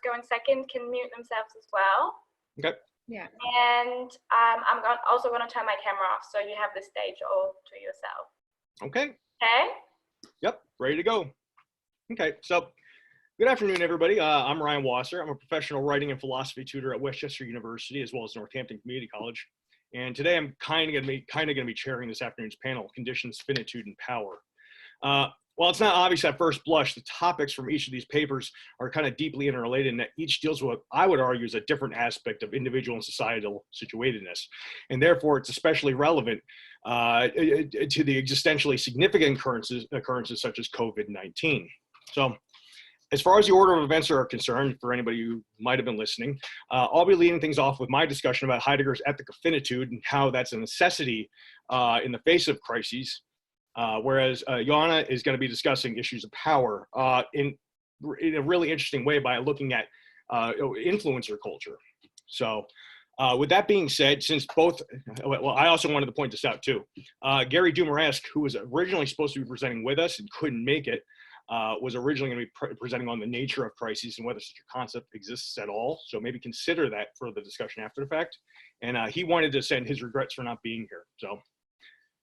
going second can mute themselves as well. Okay. Yeah. And I'm also going to turn my camera off, so you have the stage all to yourself. Okay. Okay? Yep, ready to go. Okay, so good afternoon, everybody. I'm Ryan Wasser. I'm a professional writing and philosophy tutor at Westchester University, as well as Northampton Community College. And today I'm kind of going to be chairing this afternoon's panel, Conditions, Finitude, and Power. While it's not obvious at first blush, the topics from each of these papers are kind of deeply interrelated, and that each deals with what I would argue is a different aspect of individual and societal situatedness. And therefore, it's especially relevant to the existentially significant occurrences such as COVID-19. So as far as the order of events are concerned, for anybody who might have been listening, I'll be leading things off with my discussion about Heidegger's ethic of finitude and how that's a necessity in the face of crises. Whereas Johanna is going to be discussing issues of power in a really interesting way by looking at influencer culture. So with that being said, since both, well, I also wanted to point this out too. Gary Dumaresque, who was originally supposed to be presenting with us and couldn't make it, was originally going to be presenting on the nature of crises and whether such a concept exists at all. So maybe consider that for the discussion after the fact. And he wanted to send his regrets for not being here.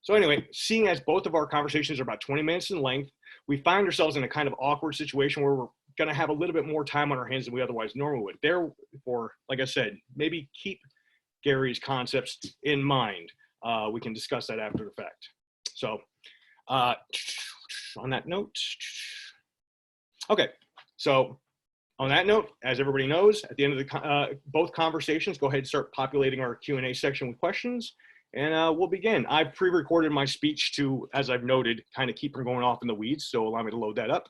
So anyway, seeing as both of our conversations are about 20 minutes in length, we find ourselves in a kind of awkward situation where we're going to have a little bit more time on our hands than we otherwise normally would. Therefore, like I said, maybe keep Gary's concepts in mind. We can discuss that after the fact. So on that note, okay. So on that note, as everybody knows, at the end of the both conversations, go ahead and start populating our Q&A section with questions. And we'll begin. I've pre-recorded my speech to, as I've noted, kind of keep from going off in the weeds, so allow me to load that up.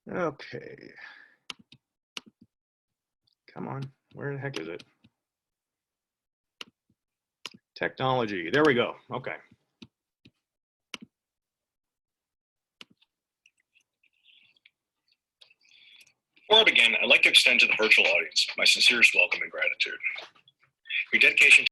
Okay. Come on, where the heck is it? Technology, there we go, okay. Before I begin, I'd like to extend to the virtual audience my sincerest welcome and gratitude. Your dedication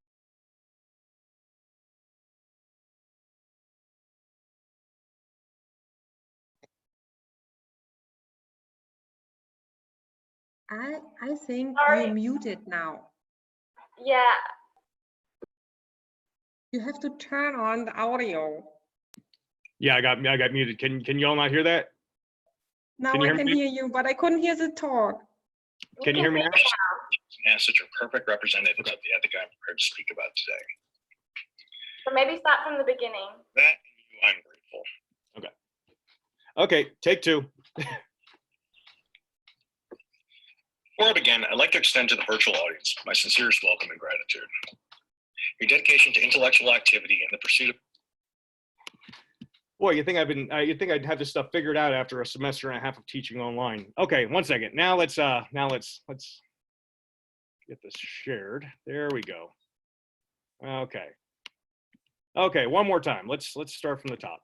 I think Sorry. you're muted now. Yeah. You have to turn on the audio. Yeah, I got muted. Can y'all not hear that? Now Can you I hear can me? hear you, but I couldn't hear the talk. Can you hear me now? and such a perfect representative of the ethic I'm prepared to speak about today. So maybe start from the beginning. That and you, I'm grateful. Okay, take two. Before I begin, I'd like to extend to the virtual audience my sincerest welcome and gratitude. Your dedication to intellectual activity and the pursuit of Boy, you think I'd have this stuff figured out after a semester and a half of teaching online. Okay, one second. Now let's get this shared. There we go. Okay, one more time. Let's start from the top.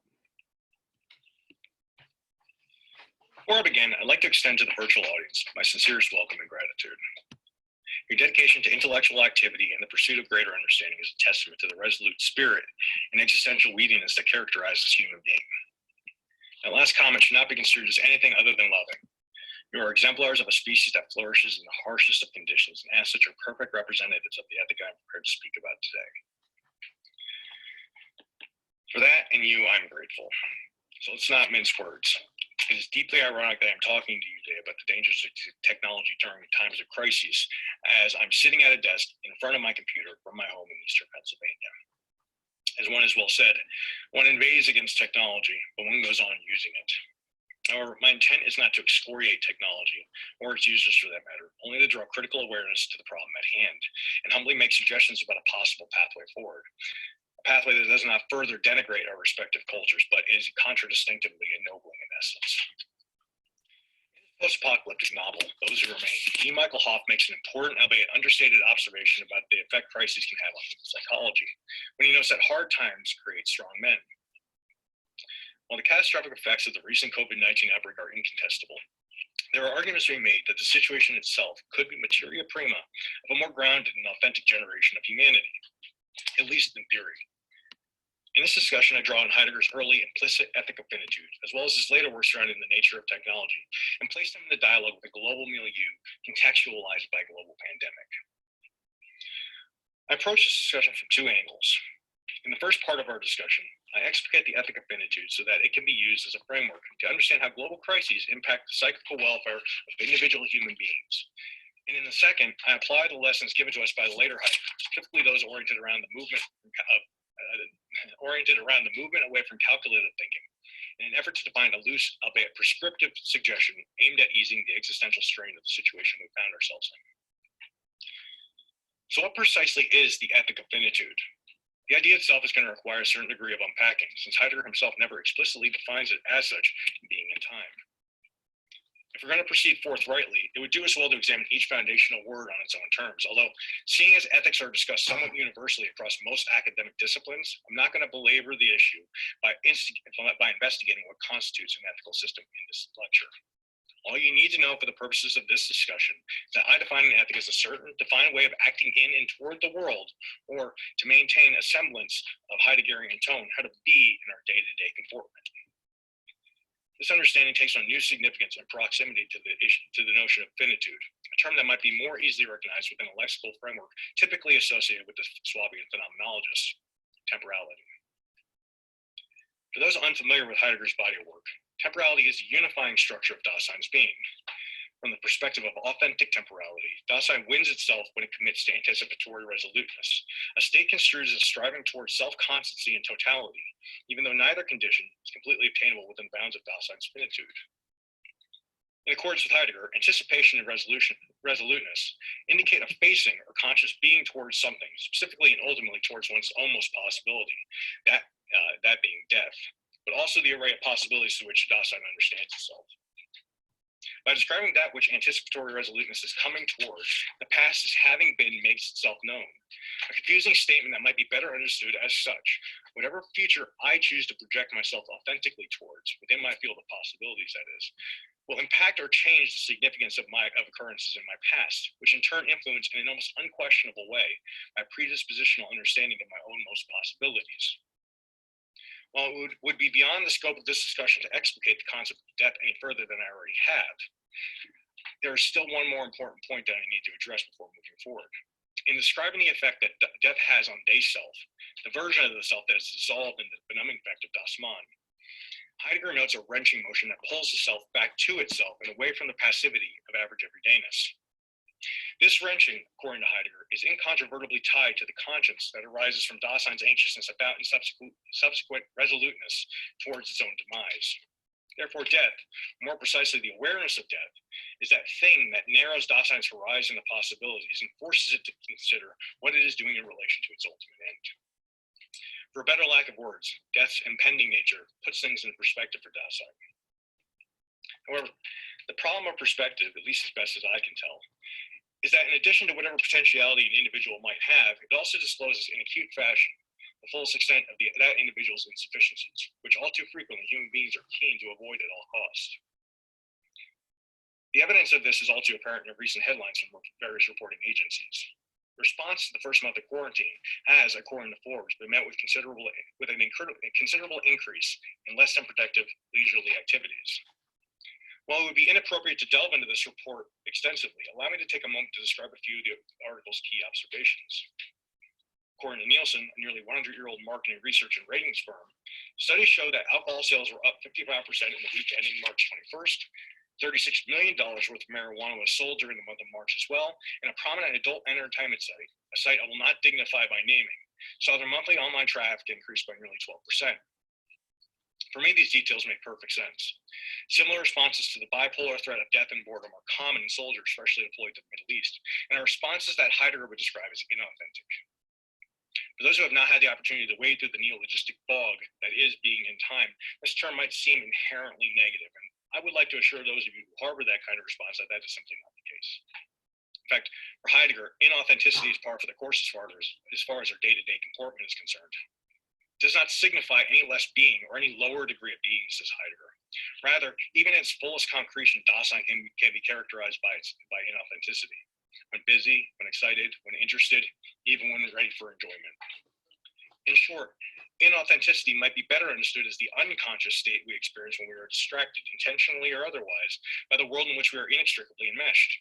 Before I begin, I'd like to extend to the virtual audience my sincerest welcome and gratitude. Your dedication to intellectual activity and the pursuit of greater understanding is a testament to the resolute spirit and existential weediness that characterizes human being. That last comment should not be construed as anything other than loving. You are exemplars of a species that flourishes in the harshest of conditions, and as such are perfect representatives of the ethic I'm prepared to speak about today. For that and you, I'm grateful. So let's not mince words. It is deeply ironic that I'm talking to you today about the dangers of technology during times of crises, as I'm sitting at a desk in front of my computer from my home in Eastern Pennsylvania. As one has well said, one invades against technology, but one goes on using it. However, my intent is not to excoriate technology, or its users for that matter, only to draw critical awareness to the problem at hand, and humbly make suggestions about a possible pathway forward. Pathway that does not further denigrate our respective cultures, but is contradistinctively ennobling in essence. In his post-apocalyptic novel, Those Who Remain, G. Michael Hoff makes an important, albeit understated observation about the effect crises can have on human psychology, when he notes that hard times create strong men. While the catastrophic effects of the recent COVID-19 outbreak are incontestable, there are arguments being made that the situation itself could be materia prima of a more grounded and authentic generation of humanity, at least in theory. In this discussion, I draw on Heidegger's early implicit ethic of finitude, as well as his later work surrounding the nature of technology, and place them in the dialogue with a global milieu contextualized by a global pandemic. I approach this discussion from two angles. In the first part of our discussion, I explicate the ethic of finitude so that it can be used as a framework to understand how global crises impact the psychical welfare of individual human beings. And in the second, I apply the lessons given to us by the later Heidegger, typically those oriented around the movement away from calculated thinking, in an effort to define a loose, albeit prescriptive suggestion aimed at easing the existential strain of the situation we found ourselves in. So what precisely is the ethic of finitude? The idea itself is going to require a certain degree of unpacking, since Heidegger himself never explicitly defines it as such, being in time. If we're going to proceed forthrightly, it would do us well to examine each foundational word on its own terms. Although, seeing as ethics are discussed somewhat universally across most academic disciplines, I'm not going to belabor the issue by investigating what constitutes an ethical system in this lecture. All you need to know for the purposes of this discussion is that I define an ethic as a certain defined way of acting in and toward the world, or to maintain a semblance of Heideggerian tone, how to be in our day-to-day comportment. This understanding takes on new significance and proximity to the notion of finitude, a term that might be more easily recognized within a lexical framework typically associated with the Swabian phenomenologist, temporality. For those unfamiliar with Heidegger's body of work, temporality is the unifying structure of Dasein's being. From the perspective of authentic temporality, Dasein wins itself when it commits to anticipatory resoluteness, a state construed as striving towards self-constancy and totality, even though neither condition is completely obtainable within the bounds of Dasein's finitude. In accordance with Heidegger, anticipation and resoluteness indicate a facing or conscious being towards something, specifically and ultimately towards one's almost possibility, that being death, but also the array of possibilities to which Dasein understands itself. By describing that which anticipatory resoluteness is coming towards, the past as having been makes itself known, a confusing statement that might be better understood as such. Whatever future I choose to project myself authentically towards, within my field of possibilities that is, will impact or change the significance of occurrences in my past, which in turn influence in an almost unquestionable way my predispositional understanding of my own most possibilities. While it would be beyond the scope of this discussion to explicate the concept of death any further than I already have, there is still one more important point that I need to address before moving forward. In describing the effect that death has on day self, the version of the self that is dissolved in the benumbing effect of Das Man, Heidegger notes a wrenching motion that pulls the self back to itself and away from the passivity of average everydayness. This wrenching, according to Heidegger, is incontrovertibly tied to the conscience that arises from Dasein's anxiousness about and subsequent resoluteness towards its own demise. Therefore, death, more precisely the awareness of death, is that thing that narrows Dasein's horizon of possibilities and forces it to consider what it is doing in relation to its ultimate end. For a better lack of words, death's impending nature puts things in perspective for Dasein. However, the problem of perspective, at least as best as I can tell, is that in addition to whatever potentiality an individual might have, it also discloses in acute fashion the fullest extent of that individual's insufficiencies, which all too frequently human beings are keen to avoid at all costs. The evidence of this is all too apparent in recent headlines from various reporting agencies. The response to the first month of quarantine has, according to Forbes, been met with an considerable increase in less than productive leisurely activities. While it would be inappropriate to delve into this report extensively, allow me to take a moment to describe a few of the article's key observations. According to Nielsen, a nearly 100-year-old marketing research and ratings firm, studies show that alcohol sales were up 55% in the week ending March 21st. $36 million worth of marijuana was sold during the month of March as well, and a prominent adult entertainment site, a site I will not dignify by naming, saw their monthly online traffic increase by nearly 12%. For me, these details make perfect sense. Similar responses to the bipolar threat of death and boredom are common in soldiers freshly deployed to the Middle East, and are responses that Heidegger would describe as inauthentic. For those who have not had the opportunity to wade through the neologistic bog that is being in time, this term might seem inherently negative, and I would like to assure those of you who harbor that kind of response that that is simply not the case. In fact, for Heidegger, inauthenticity is par for the course as far as our day-to-day comportment is concerned. It does not signify any less being or any lower degree of being, says Heidegger. Rather, even in its fullest concretion, Dasein can be characterized by inauthenticity. When busy, when excited, when interested, even when ready for enjoyment. In short, Inauthenticity might be better understood as the unconscious state we experience when we are distracted, intentionally or otherwise, by the world in which we are inextricably enmeshed.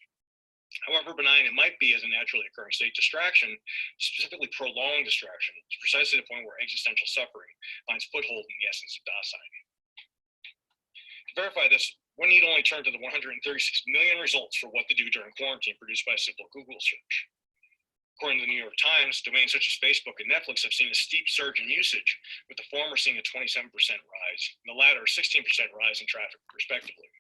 However benign it might be as a naturally occurring state, distraction, specifically prolonged distraction, is precisely the point where existential suffering finds foothold in the essence of Dasein. To verify this, one need only turn to the 136 million results for what to do during quarantine produced by a simple Google search. According to the New York Times, domains such as Facebook and Netflix have seen a steep surge in usage, with the former seeing a 27% rise and the latter a 16% rise in traffic, respectively.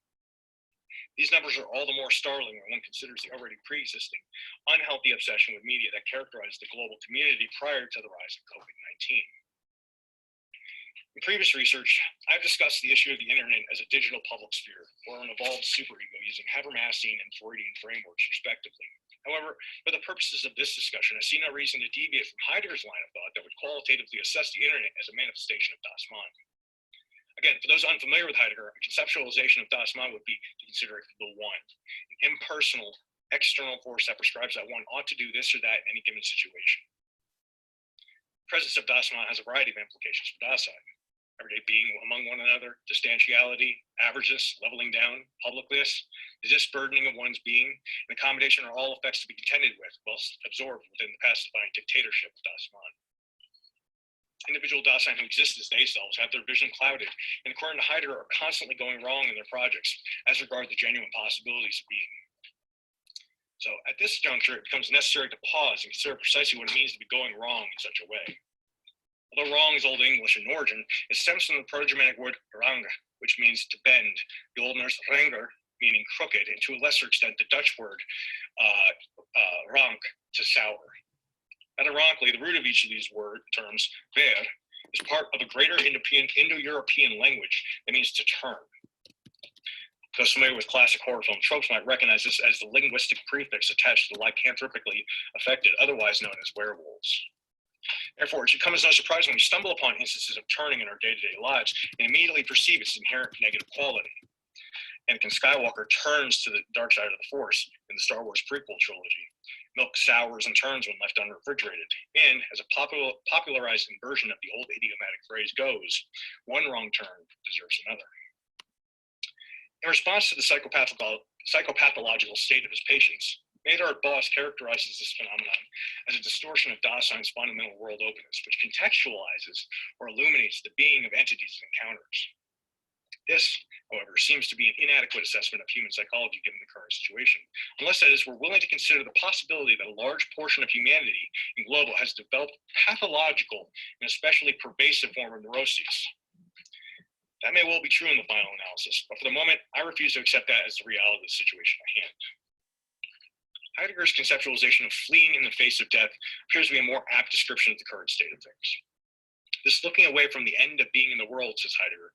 These numbers are all the more startling when one considers the already pre-existing unhealthy obsession with media that characterized the global community prior to the rise of COVID-19. In previous research, I've discussed the issue of the internet as a digital public sphere, or an evolved superego using Habermasian and Freudian frameworks, respectively. However, for the purposes of this discussion, I see no reason to deviate from Heidegger's line of thought that would qualitatively assess the internet as a manifestation of Das Mind. Again, for those unfamiliar with Heidegger, a conceptualization of Das Mind would be to consider it the one, an impersonal, external force that prescribes that one ought to do this or that in any given situation. The presence of Das Mind has a variety of implications for Dasein. Everyday being among one another, distantiality, averageness, leveling down, publicness, the disburdening of one's being, and accommodation are all effects to be contended with, whilst absorbed within the pacifying dictatorship of Das Mind. Individual Dasein who exist as themselves have their vision clouded, and according to Heidegger, are constantly going wrong in their projects as regards the genuine possibilities of being. So at this juncture, it becomes necessary to pause and consider precisely what it means to be going wrong in such a way. Although wrong is Old English in origin, it stems from the Proto-Germanic word rang, which means to bend, the Old Norse ranger, meaning crooked, and to a lesser extent, the Dutch word rank, to sour. Ironically, the root of each of these word terms, ver, is part of a greater Indo-European language that means to turn. Those familiar with classic horror film tropes might recognize this as the linguistic prefix attached to the lycanthropically affected, otherwise known as werewolves. Therefore, it should come as no surprise when we stumble upon instances of turning in our day-to-day lives and immediately perceive its inherent negative quality. Anakin Skywalker turns to the dark side of the Force in the Star Wars prequel trilogy. Milk sours and turns when left unrefrigerated. And, as a popularized version of the old idiomatic phrase goes, one wrong turn deserves another. In response to the psychopathological state of his patients, Maynard Boss characterizes this phenomenon as a distortion of Dasein's fundamental world openness, which contextualizes or illuminates the being of entities it encounters. This, however, seems to be an inadequate assessment of human psychology given the current situation, unless that is we're willing to consider the possibility that a large portion of humanity in global has developed pathological and especially pervasive form of neuroses. That may well be true in the final analysis, but for the moment, I refuse to accept that as the reality of the situation at hand. Heidegger's conceptualization of fleeing in the face of death appears to be a more apt description of the current state of things. This looking away from the end of being in the world, says Heidegger,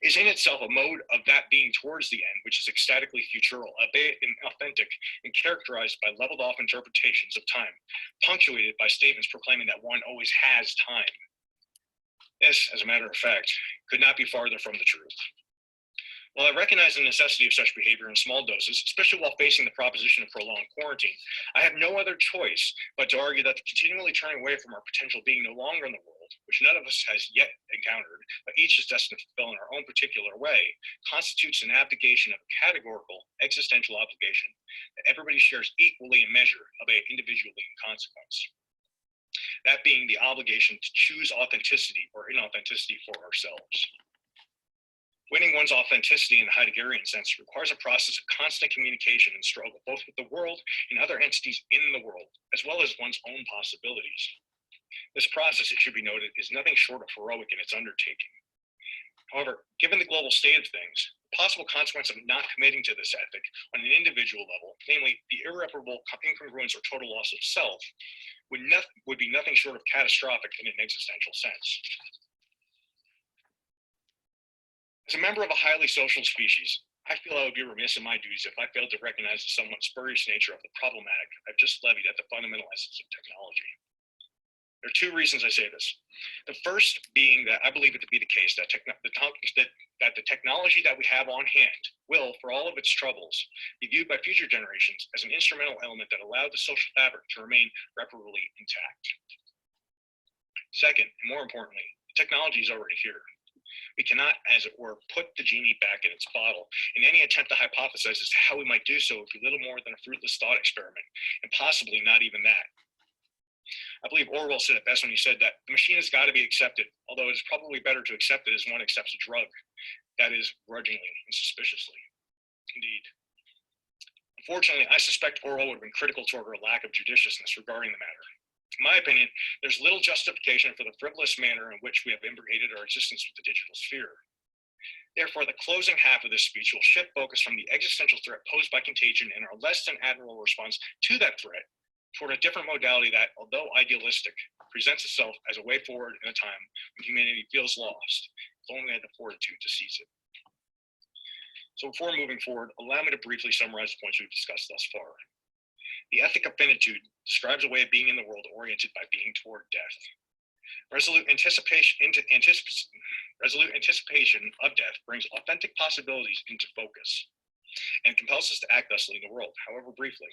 is in itself a mode of that being towards the end, which is ecstatically futural, albeit inauthentic, and characterized by leveled off interpretations of time, punctuated by statements proclaiming that one always has time. This, as a matter of fact, could not be farther from the truth. While I recognize the necessity of such behavior in small doses, especially while facing the proposition of prolonged quarantine, I have no other choice but to argue that the continually turning away from our potential being no longer in the world, which none of us has yet encountered, but each is destined to fulfill in our own particular way, constitutes an abdication of a categorical existential obligation that everybody shares equally in measure, albeit individually in consequence. That being the obligation to choose authenticity or inauthenticity for ourselves. Winning one's authenticity in the Heideggerian sense requires a process of constant communication and struggle, both with the world and other entities in the world, as well as one's own possibilities. This process, it should be noted, is nothing short of heroic in its undertaking. However, given the global state of things, the possible consequence of not committing to this ethic on an individual level, namely the irreparable incongruence or total loss of self, would be nothing short of catastrophic in an existential sense. As a member of a highly social species, I feel I would be remiss in my duties if I failed to recognize the somewhat spurious nature of the problematic I've just levied at the fundamental essence of technology. There are two reasons I say this. The first being that I believe it to be the case that the technology that we have on hand will, for all of its troubles, be viewed by future generations as an instrumental element that allowed the social fabric to remain reparably intact. Second, and more importantly, Technology is already here. We cannot, as it were, put the genie back in its bottle, and any attempt to hypothesize as to how we might do so would be little more than a fruitless thought experiment, and possibly not even that. I believe Orwell said it best when he said that the machine has got to be accepted, although it is probably better to accept it as one accepts a drug, that is, grudgingly and suspiciously. Indeed. Unfortunately, I suspect Orwell would have been critical toward our lack of judiciousness regarding the matter. In my opinion, there's little justification for the frivolous manner in which we have imbricated our existence with the digital sphere. Therefore, the closing half of this speech will shift focus from the existential threat posed by contagion and our less than admirable response to that threat toward a different modality that, although idealistic, presents itself as a way forward in a time when humanity feels lost, if only we had the fortitude to seize it. So before moving forward, allow me to briefly summarize the points we've discussed thus far. The ethic of finitude describes a way of being in the world oriented by being toward death. Resolute anticipation of death brings authentic possibilities into focus and compels us to act thusly in the world, however briefly.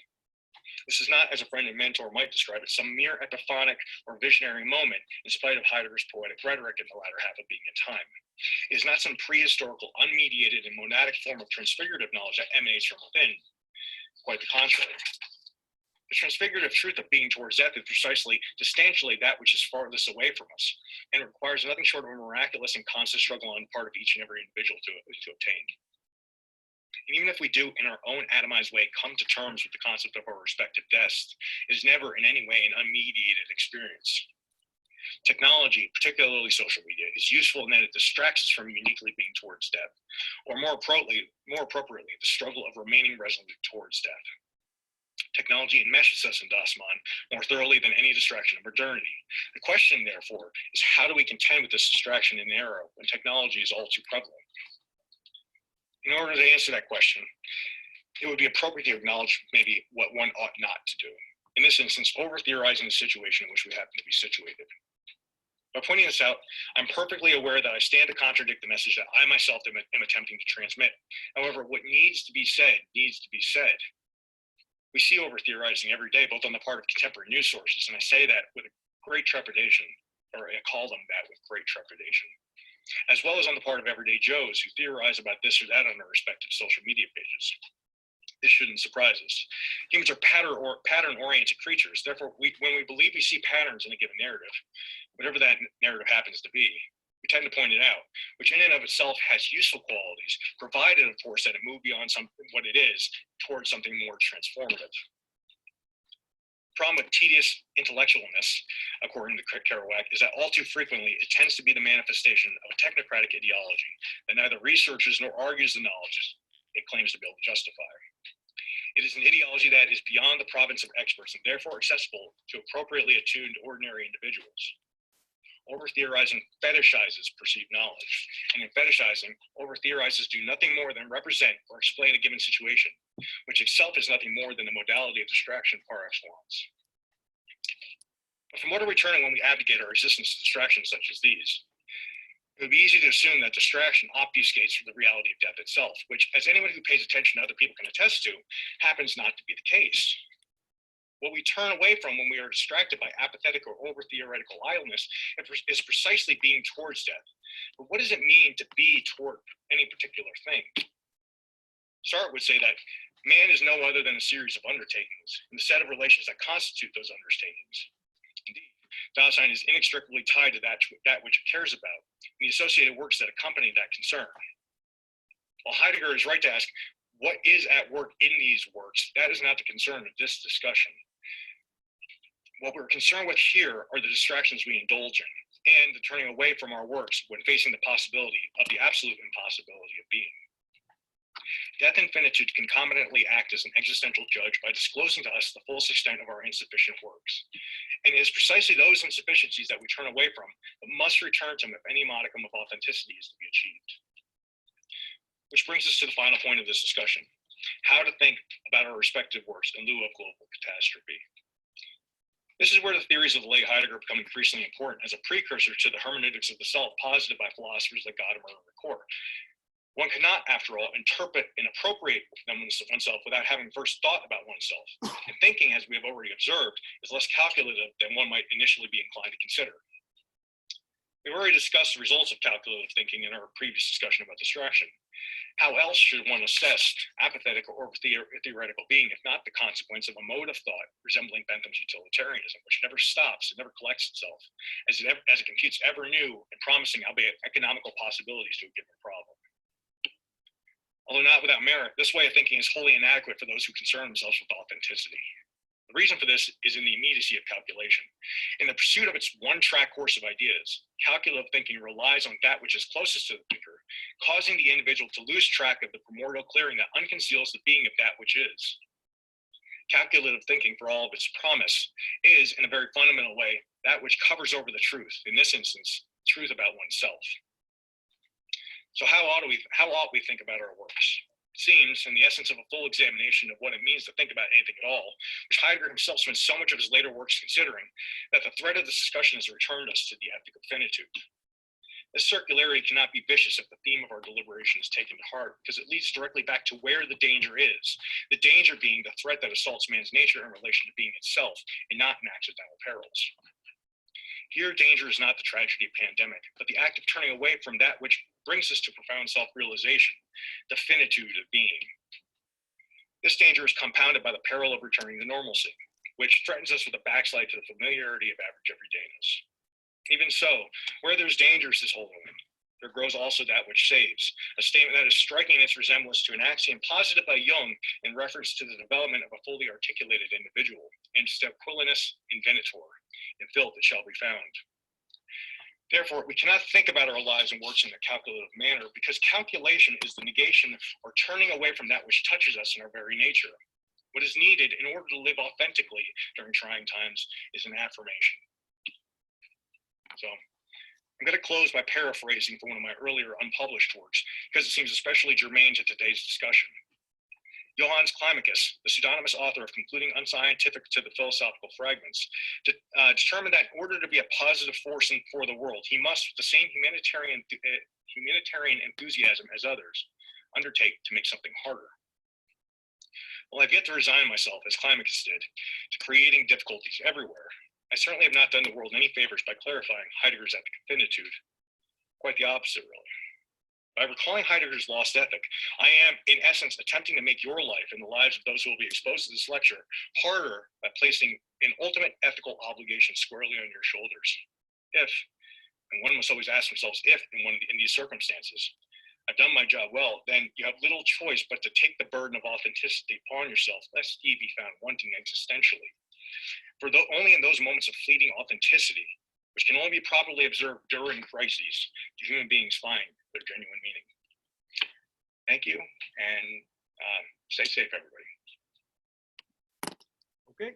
This is not, as a friend and mentor might describe it, some mere epiphanic or visionary moment in spite of Heidegger's poetic rhetoric in the latter half of Being in Time. It is not some prehistorical, unmediated, and monadic form of transfigurative knowledge that emanates from within. Quite the contrary. The transfigurative truth of being towards death is precisely, substantially, that which is farthest away from us, and it requires nothing short of a miraculous and constant struggle on the part of each and every individual to obtain. And even if we do, in our own atomized way, come to terms with the concept of our respective deaths, it is never in any way an unmediated experience. Technology, particularly social media, is useful in that it distracts us from uniquely being towards death, or more appropriately, the struggle of remaining resolute towards death. Technology enmeshes us in Dasman more thoroughly than any distraction of modernity. The question, therefore, is how do we contend with this distraction in an era when technology is all too prevalent? In order to answer that question, it would be appropriate to acknowledge maybe what one ought not to do. In this instance, over-theorizing the situation in which we happen to be situated. By pointing this out, I'm perfectly aware that I stand to contradict the message that I myself am attempting to transmit. However, what needs to be said needs to be said. We see over-theorizing every day, both on the part of contemporary news sources, and I say that with great trepidation, or I call them that with great trepidation, as well as on the part of everyday Joes who theorize about this or that on their respective social media pages. This shouldn't surprise us. Humans are pattern-oriented creatures. Therefore, when we believe we see patterns in a given narrative, whatever that narrative happens to be, we tend to point it out, which in and of itself has useful qualities, provided, of course, that it move beyond what it is towards something more transformative. The problem with tedious intellectualness, according to Kerouac, is that all too frequently it tends to be the manifestation of a technocratic ideology that neither researches nor argues the knowledge it claims to be able to justify. It is an ideology that is beyond the province of experts and therefore accessible to appropriately attuned ordinary individuals. Over-theorizing fetishizes perceived knowledge, and in fetishizing, over-theorizers do nothing more than represent or explain a given situation, which itself is nothing more than the modality of distraction par excellence. But from what are we turning when we abdicate our existence to distractions such as these? It would be easy to assume that distraction obfuscates the reality of death itself, which, as anyone who pays attention to other people can attest to, happens not to be the case. What we turn away from when we are distracted by apathetic or over-theoretical idleness is precisely being towards death. But what does it mean to be toward any particular thing? Sartre would say that man is no other than a series of undertakings and the set of relations that constitute those undertakings. Indeed, Dasein is inextricably tied to that which it cares about and the associated works that accompany that concern. While Heidegger is right to ask, what is at work in these works, that is not the concern of this discussion. What we're concerned with here are the distractions we indulge in and the turning away from our works when facing the possibility of the absolute impossibility of being. Death and finitude concomitantly act as an existential judge by disclosing to us the fullest extent of our insufficient works. And it is precisely those insufficiencies that we turn away from, but must return to them if any modicum of authenticity is to be achieved. Which brings us to the final point of this discussion, how to think about our respective works in lieu of global catastrophe. This is where the theories of the late Heidegger become increasingly important as a precursor to the hermeneutics of the self posited by philosophers like Gadamer and Ricoeur. One cannot, after all, interpret and appropriate oneself without having first thought about oneself. And thinking, as we have already observed, is less calculative than one might initially be inclined to consider. We've already discussed the results of calculative thinking in our previous discussion about distraction. How else should one assess apathetic or theoretical being if not the consequence of a mode of thought resembling Bentham's utilitarianism, which never stops, it never collects itself, as it computes ever new and promising, albeit economical possibilities to a given problem. Although not without merit, this way of thinking is wholly inadequate for those who concern themselves with authenticity. The reason for this is in the immediacy of calculation. In the pursuit of its one-track course of ideas, calculative thinking relies on that which is closest to the thinker, causing the individual to lose track of the primordial clearing that unconceals the being of that which is. Calculative thinking, for all of its promise, is, in a very fundamental way, that which covers over the truth, in this instance, truth about oneself. So how ought we think about our works? It seems, in the essence of a full examination of what it means to think about anything at all, which Heidegger himself spends so much of his later works considering, that the thread of this discussion has returned us to the ethic of finitude. This circularity cannot be vicious if the theme of our deliberation is taken to heart, because it leads directly back to where the danger is, the danger being the threat that assaults man's nature in relation to being itself, and not in accidental perils. Here, danger is not the tragedy of pandemic, but the act of turning away from that which brings us to profound self-realization, the finitude of being. This danger is compounded by the peril of returning to normalcy, which threatens us with a backslide to the familiarity of average everydayness. Even so, where there's dangers this whole woman, there grows also that which saves, a statement that is striking in its resemblance to an axiom posited by Jung in reference to the development of a fully articulated individual, instead quillinus invenitur, in filth it shall be found. Therefore, we cannot think about our lives and works in a calculative manner because calculation is the negation or turning away from that which touches us in our very nature. What is needed in order to live authentically during trying times is an affirmation. So I'm going to close by paraphrasing from one of my earlier unpublished works because it seems especially germane to today's discussion. Johannes Climacus, the pseudonymous author of Concluding Unscientific to the Philosophical Fragments, determined that in order to be a positive force for the world, he must, with the same humanitarian enthusiasm as others, undertake to make something harder. Well, I've yet to resign myself, as Climacus did, to creating difficulties everywhere. I certainly have not done the world any favors by clarifying Heidegger's ethic of finitude. Quite the opposite, really. By recalling Heidegger's lost ethic, I am, in essence, attempting to make your life and the lives of those who will be exposed to this lecture harder by placing an ultimate ethical obligation squarely on your shoulders. If, and one must always ask themselves if in these circumstances, I've done my job well, then you have little choice but to take the burden of authenticity upon yourself, lest ye be found wanting existentially. For only in those moments of fleeting authenticity, which can only be properly observed during crises, do human beings find their genuine meaning. Thank you, and stay safe, everybody. Okay.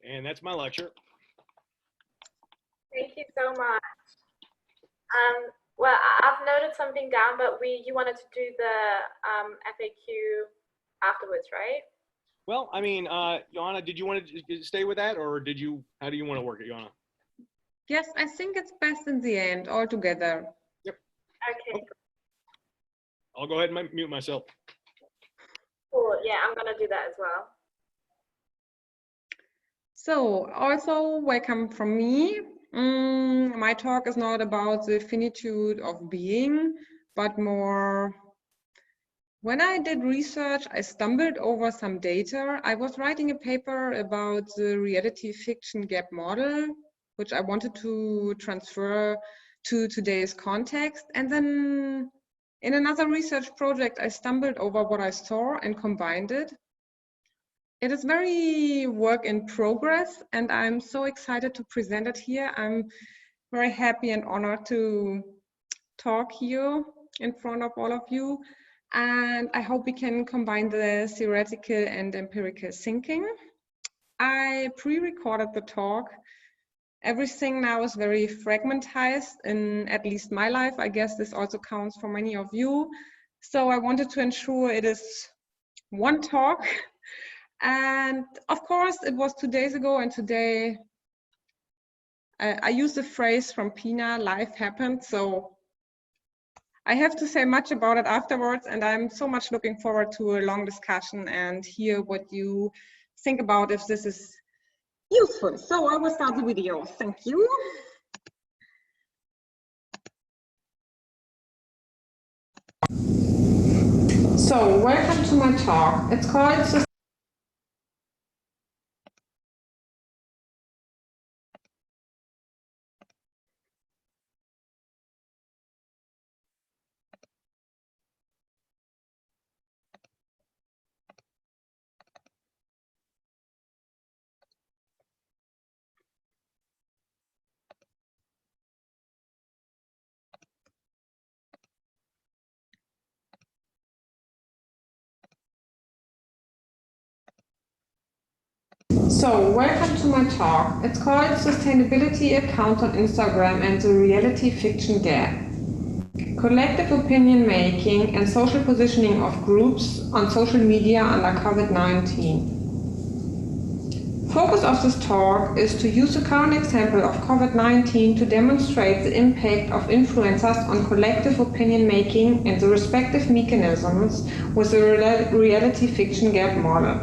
And that's my lecture. Thank you so much. Well, I've noted something down, but you wanted to do the FAQ afterwards, right? Well, I mean, Johanna, did you want to stay with that, or how do you want to work it, Johanna? Yes, I think it's best in the end, all together. Yep. Okay. I'll go ahead and mute myself. Cool. Yeah, I'm gonna do that as well. So, also welcome from me. My talk is not about the finitude of being, but more. When I did research, I stumbled over some data. I was writing a paper about the reality fiction gap model, which I wanted to transfer to today's context. And then in another research project, I stumbled over what I saw and combined it. It is very work in progress, and I'm so excited to present it here. I'm very happy and honored to talk here in front of all of you. And I hope we can combine the theoretical and empirical thinking. I pre-recorded the talk. Everything now is very fragmentized in at least my life. I guess this also counts for many of you. So I wanted to ensure it is one talk. And of course, it was 2 days ago, and today I used the phrase from Pina, life happened. So I have to say much about it afterwards, and I'm so much looking forward to a long discussion and hear what you think about if this is useful. So I will start the video. Thank you. So welcome to my talk. It's called So, welcome to my talk. It's called Sustainability Account on Instagram and the Reality Fiction Gap. Collective opinion making and social positioning of groups on social media under COVID-19. Focus of this talk is to use the current example of COVID-19 to demonstrate the impact of influencers on collective opinion making and the respective mechanisms with the reality fiction gap model.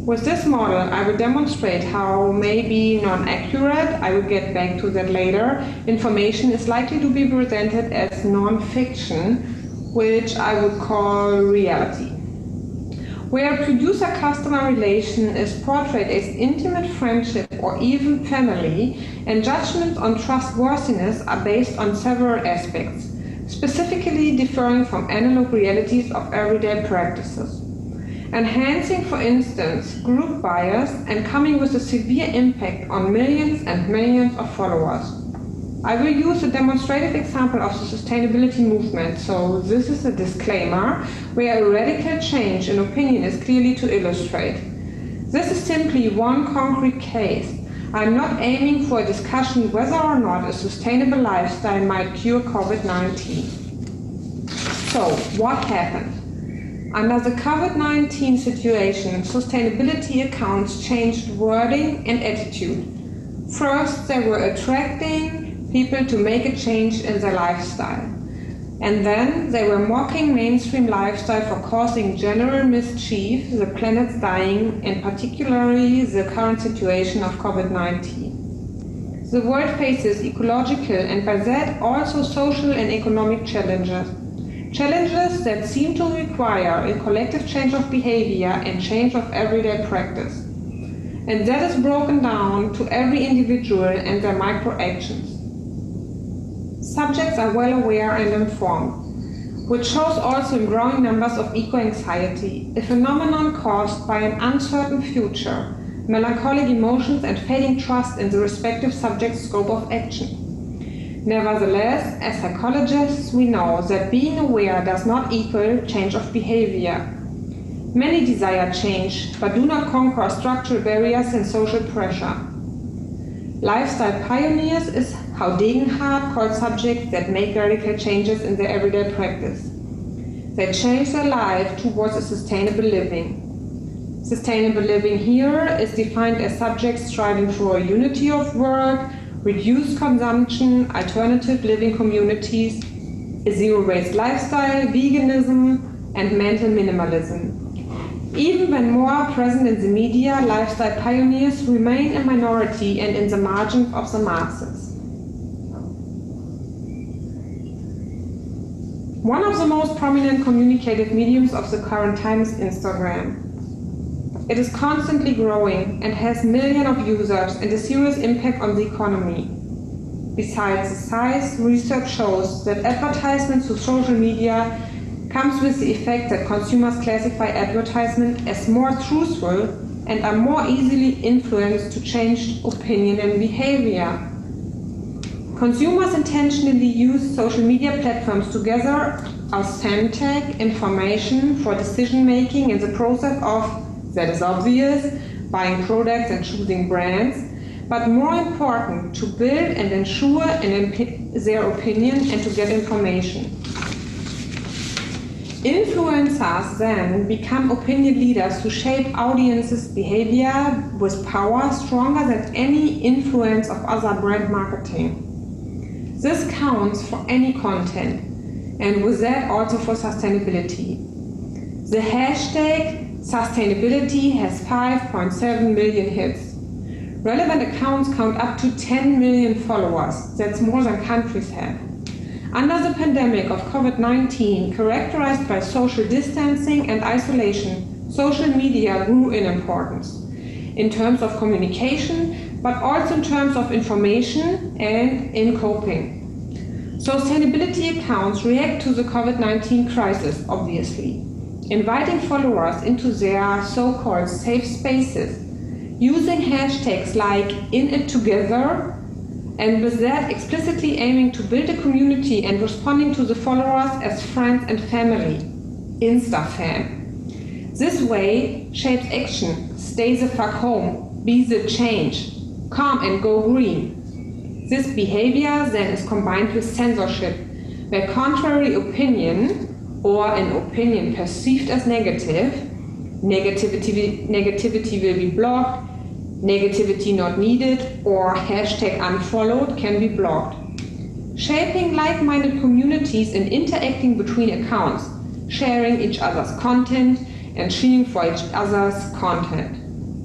With this model, I will demonstrate how maybe non-accurate, I will get back to that later, information is likely to be presented as non-fiction, which I would call reality. Where producer-customer relation is portrayed as intimate friendship or even family, and judgments on trustworthiness are based on several aspects, specifically differing from analog realities of everyday practices. Enhancing, for instance, group bias and coming with a severe impact on millions and millions of followers. I will use a demonstrative example of the sustainability movement, so this is a disclaimer where a radical change in opinion is clearly to illustrate. This is simply one concrete case. I'm not aiming for a discussion whether or not a sustainable lifestyle might cure COVID-19. So, what happened? Under the COVID-19 situation, sustainability accounts changed wording and attitude. First, they were attracting people to make a change in their lifestyle. And then they were mocking mainstream lifestyle for causing general mischief, the planet's dying, and particularly the current situation of COVID-19. The world faces ecological and by that also social and economic challenges. Challenges that seem to require a collective change of behavior and change of everyday practice. And that is broken down to every individual and their micro-actions. Subjects are well aware and informed, which shows also in growing numbers of eco-anxiety, a phenomenon caused by an uncertain future, melancholic emotions and fading trust in the respective subject's scope of action. Nevertheless, as psychologists, we know that being aware does not equal change of behavior. Many desire change, but do not conquer structural barriers and social pressure. Lifestyle pioneers is how Degen called subjects that make radical changes in their everyday practice. They change their life towards a sustainable living. Sustainable living here is defined as subjects striving for a unity of work, reduced consumption, alternative living communities, a zero-waste lifestyle, veganism, and mental minimalism. Even when more present in the media, lifestyle pioneers remain a minority and in the margins of the masses. One of the most prominent communicative mediums of the current time is Instagram. It is constantly growing and has millions of users and a serious impact on the economy. Besides the size, research shows that advertisements through social media comes with the effect that consumers classify advertisement as more truthful and are more easily influenced to change opinion and behavior. Consumers intentionally use social media platforms to gather authentic information for decision-making in the process of, that is obvious, buying products and choosing brands, but more important, to build and ensure their opinion and to get information. Influencers then become opinion leaders who shape audiences' behavior with power stronger than any influence of other brand marketing. This counts for any content, and with that also for sustainability. The hashtag sustainability has 5.7 million hits. Relevant accounts count up to 10 million followers. That's more than countries have. Under the pandemic of COVID-19, characterized by social distancing and isolation, social media grew in importance in terms of communication, but also in terms of information and in coping. Sustainability accounts react to the COVID-19 crisis, obviously, inviting followers into their so-called safe spaces, using hashtags like #InItTogether, and with that explicitly aiming to build a community and responding to the followers as friends and family, InstaFam. This way shapes action, stay the fuck home, be the change, come and go green. This behavior then is combined with censorship, where contrary opinion, or an opinion perceived as negative, negativity will be blocked, negativity not needed, or hashtag unfollowed can be blocked. Shaping like-minded communities and interacting between accounts, sharing each other's content and cheering for each other's content.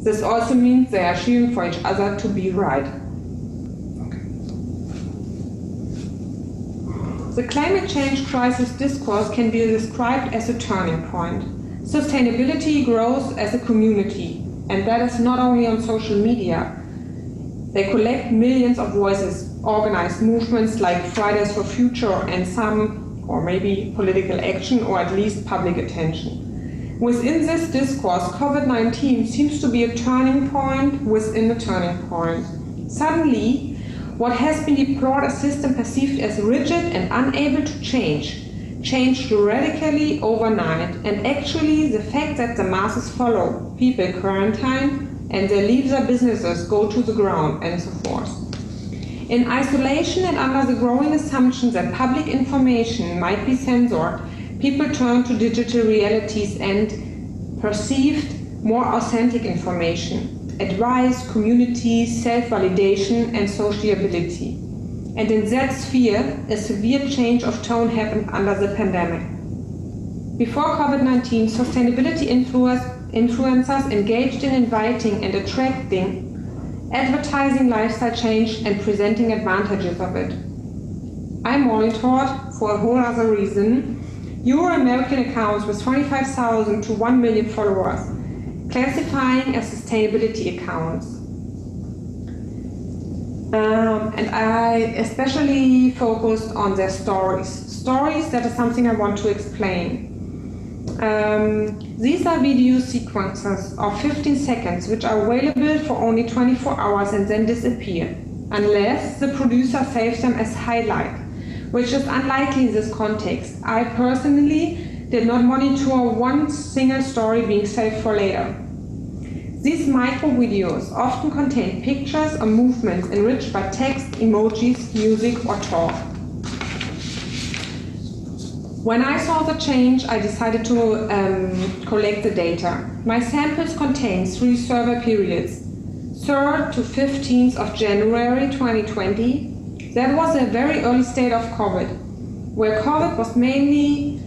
This also means they are cheering for each other to be right. The climate change crisis discourse can be described as a turning point. Sustainability grows as a community, and that is not only on social media. They collect millions of voices, organize movements like Fridays for Future and some, or maybe political action, or at least public attention. Within this discourse, COVID-19 seems to be a turning point within a turning point. Suddenly, what has been deplored a system perceived as rigid and unable to change, changed radically overnight, and actually the fact that the masses follow, people quarantine, and they leave their businesses, go to the ground, and so forth. In isolation and under the growing assumption that public information might be censored, people turn to digital realities and perceived more authentic information, advice, community, self-validation, and sociability. And in that sphere, a severe change of tone happened under the pandemic. Before COVID-19, sustainability influencers engaged in inviting and attracting, advertising lifestyle change and presenting advantages of it. I monitored, for a whole other reason, Euro-American accounts with 25,000 to 1 million followers, classifying as sustainability accounts. And I especially focused on their stories. Stories, that is something I want to explain. These are video sequences of 15 seconds, which are available for only 24 hours and then disappear, unless the producer saves them as highlight, which is unlikely in this context. I personally did not monitor one single story being saved for later. These micro videos often contain pictures or movements enriched by text, emojis, music, or talk. When I saw the change, I decided to collect the data. My samples contain 3 survey periods, 3rd to 15th of January 2020. That was a very early state of COVID, where COVID was mainly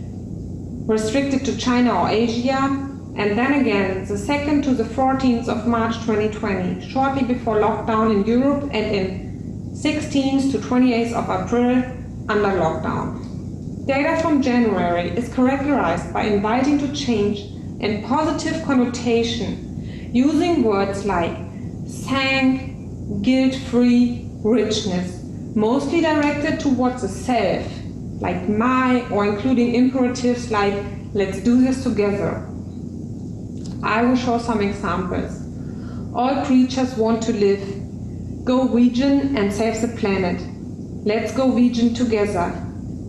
restricted to China or Asia, and then again the 2nd to the 14th of March 2020, shortly before lockdown in Europe, and in 16th to 28th of April under lockdown. Data from January is characterized by inviting to change and positive connotation, using words like thank, guilt-free, richness, mostly directed towards the self, like my, or including imperatives like let's do this together. I will show some examples. All creatures want to live. Go vegan and save the planet. Let's go vegan together.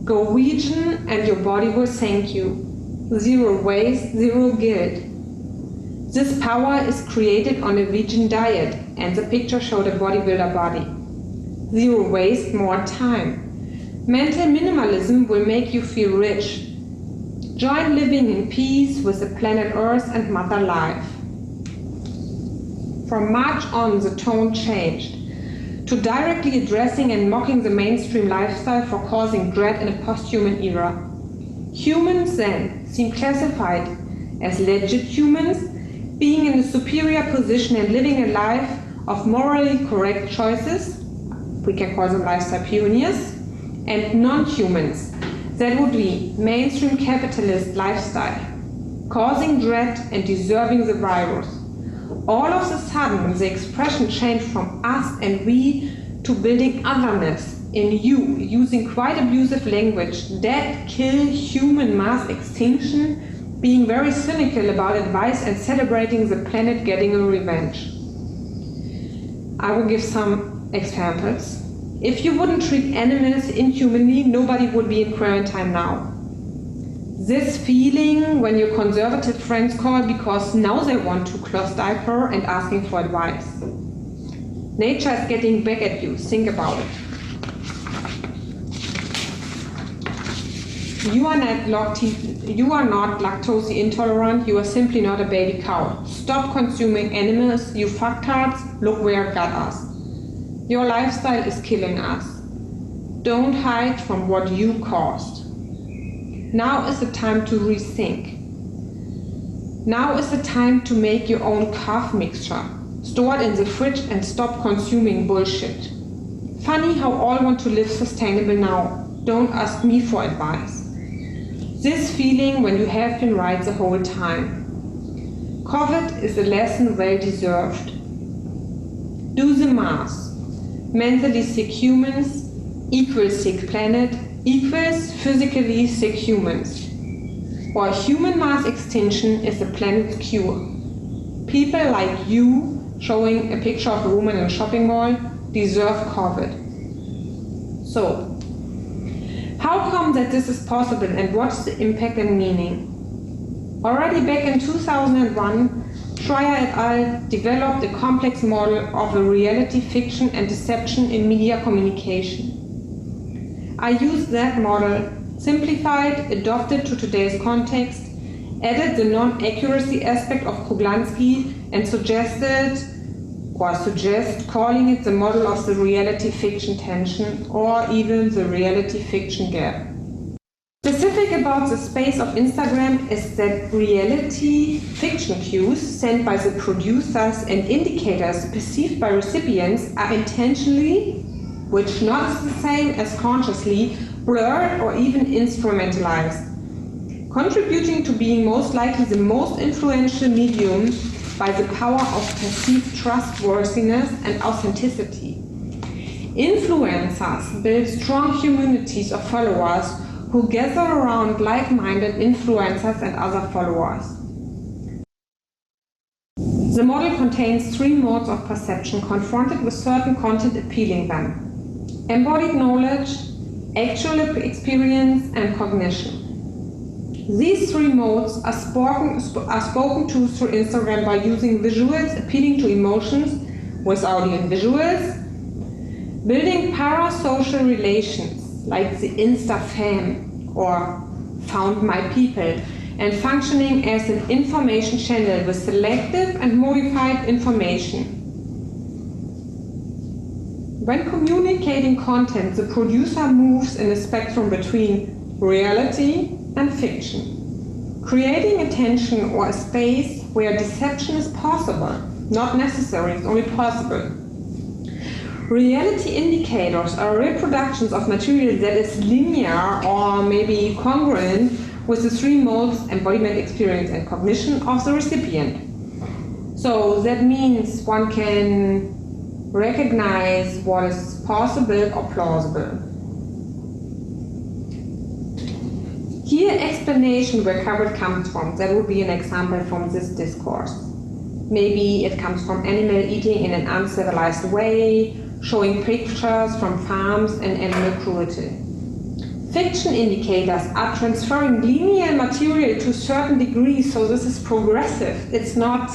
Go vegan and your body will thank you. 0 waste, 0 guilt. This power is created on a vegan diet, and the picture showed a bodybuilder body. 0 waste, more time. Mental minimalism will make you feel rich. Join living in peace with the planet Earth and Mother Life. From March on, the tone changed to directly addressing and mocking the mainstream lifestyle for causing dread in a post-human era. Humans then seem classified as legit humans, being in a superior position and living a life of morally correct choices, we can call them lifestyle pioneers, and non-humans, that would be mainstream capitalist lifestyle, causing dread and deserving the virus. All of a sudden, the expression changed from us and we to building otherness in you, using quite abusive language, death, kill, human mass extinction, being very cynical about advice and celebrating the planet getting a revenge. I will give some examples. If you wouldn't treat animals inhumanly, nobody would be in quarantine now. This feeling when your conservative friends call because now they want to close diaper and asking for advice. Nature is getting back at you, think about it. You are not lactose intolerant, you are simply not a baby cow. Stop consuming animals, you fucktards, look where it got us. Your lifestyle is killing us. Don't hide from what you caused. Now is the time to rethink. Now is the time to make your own cough mixture. Store it in the fridge and stop consuming bullshit. Funny how all want to live sustainable now. Don't ask me for advice. This feeling when you have been right the whole time. COVID is a lesson well deserved. Do the math. Mentally sick humans equals sick planet equals physically sick humans. Or human mass extinction is the planet's cure. People like you, showing a picture of a woman in a shopping mall, deserve COVID. So, how come that this is possible and what's the impact and meaning? Already back in 2001, Schreier et al. Developed a complex model of a reality fiction and deception in media communication. I used that model, simplified, adopted to today's context, added the non-accuracy aspect of Kruglanski and suggest calling it the model of the reality fiction tension or even the reality fiction gap. Specific about the space of Instagram is that reality fiction cues sent by the producers and indicators perceived by recipients are intentionally, which not is the same as consciously, blurred or even instrumentalized, contributing to being most likely the most influential medium by the power of perceived trustworthiness and authenticity. Influencers build strong communities of followers who gather around like-minded influencers and other followers. The model contains 3 modes of perception confronted with certain content appealing them: embodied knowledge, actual experience, and cognition. These 3 modes are spoken to through Instagram by using visuals appealing to emotions with audio and visuals, building parasocial relations like the Insta fam or Found My People, and functioning as an information channel with selective and modified information. When communicating content, the producer moves in a spectrum between reality and fiction, creating a tension or a space where deception is possible, not necessary, it's only possible. Reality indicators are reproductions of material that is linear or maybe congruent with the 3 modes: embodiment, experience, and cognition of the recipient. So that means one can recognize what is possible or plausible. Here, explanation where coverage comes from. That would be an example from this discourse. Maybe it comes from animal eating in an uncivilized way, showing pictures from farms and animal cruelty. Fiction indicators are transferring linear material to a certain degree, so this is progressive. It's not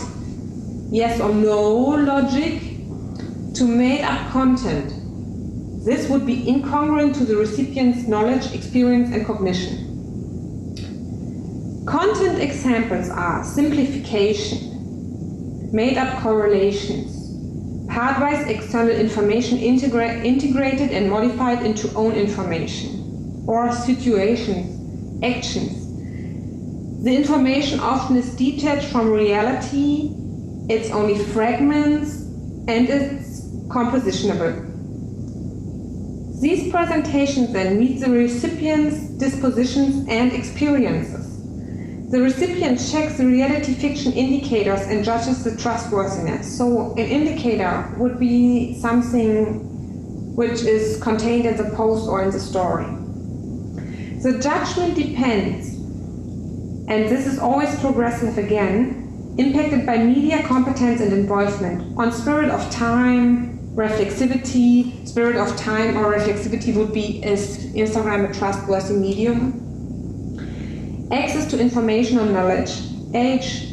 yes or no logic to made up content. This would be incongruent to the recipient's knowledge, experience, and cognition. Content examples are simplification, made up correlations, partwise external information integrated and modified into own information, or situations, actions. The information often is detached from reality, it's only fragments, and it's compositionable. These presentations then meet the recipient's dispositions and experiences. The recipient checks the reality fiction indicators and judges the trustworthiness. So an indicator would be something which is contained in the post or in the story. The judgment depends, and this is always progressive again, impacted by media competence and involvement, on spirit of time, reflexivity. Spirit of time or reflexivity would be, is Instagram a trustworthy medium? Access to information or knowledge, age,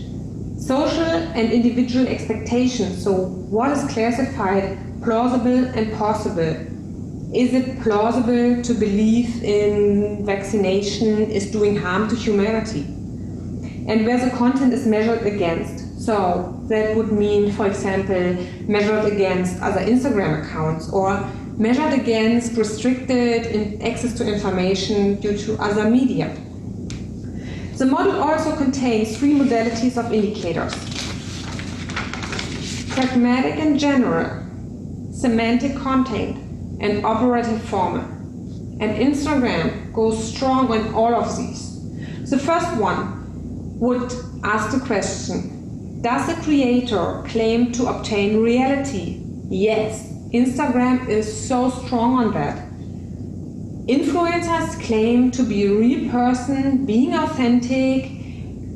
social and individual expectations. So what is classified plausible and possible? Is it plausible to believe in vaccination is doing harm to humanity? And where the content is measured against. So that would mean, for example, measured against other Instagram accounts or measured against restricted access to information due to other media. The model also contains 3 modalities of indicators: pragmatic and general, semantic content, and operative formal. And Instagram goes strong on all of these. The first one would ask the question, does the creator claim to obtain reality? Yes, Instagram is so strong on that. Influencers claim to be a real person, being authentic,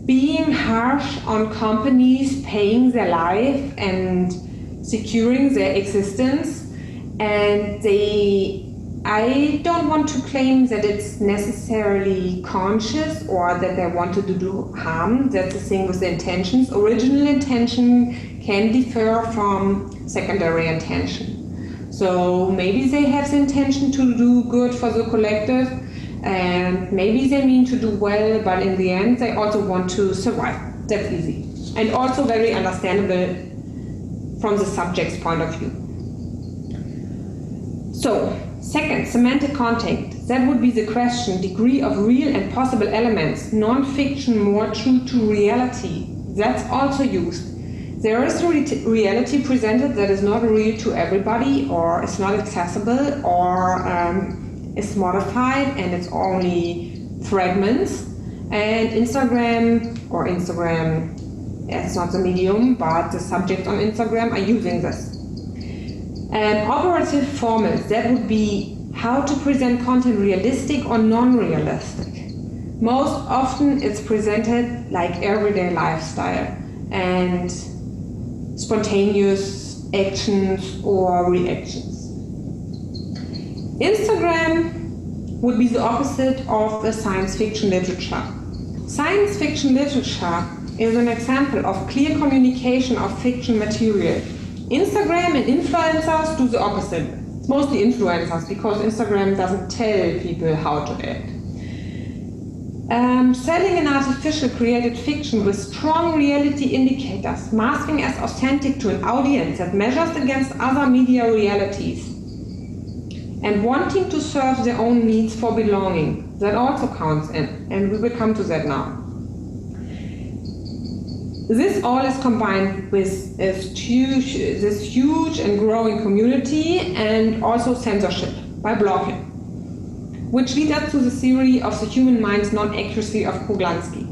being harsh on companies paying their life and securing their existence. And I don't want to claim that it's necessarily conscious or that they wanted to do harm. That's the thing with the intentions. Original intention can differ from secondary intention. So maybe they have the intention to do good for the collective, and maybe they mean to do well, but in the end they also want to survive. That's easy. And also very understandable from the subject's point of view. So, second, semantic content. That would be the question, degree of real and possible elements, non-fiction more true to reality. That's also used. There is reality presented that is not real to everybody, or is not accessible, or is modified and it's only fragments. And Instagram, it's not the medium, but the subjects on Instagram are using this. And operative formats, that would be how to present content realistic or non-realistic. Most often it's presented like everyday lifestyle and spontaneous actions or reactions. Instagram would be the opposite of the science fiction literature. Science fiction literature is an example of clear communication of fiction material. Instagram and influencers do the opposite. It's mostly influencers because Instagram doesn't tell people how to act. Selling an artificial created fiction with strong reality indicators, masking as authentic to an audience that measures against other media realities, and wanting to serve their own needs for belonging, that also counts in, and we will come to that now. This all is combined with this huge and growing community and also censorship by blocking, which leads us to the theory of the human mind's non-accuracy of Kuglansky.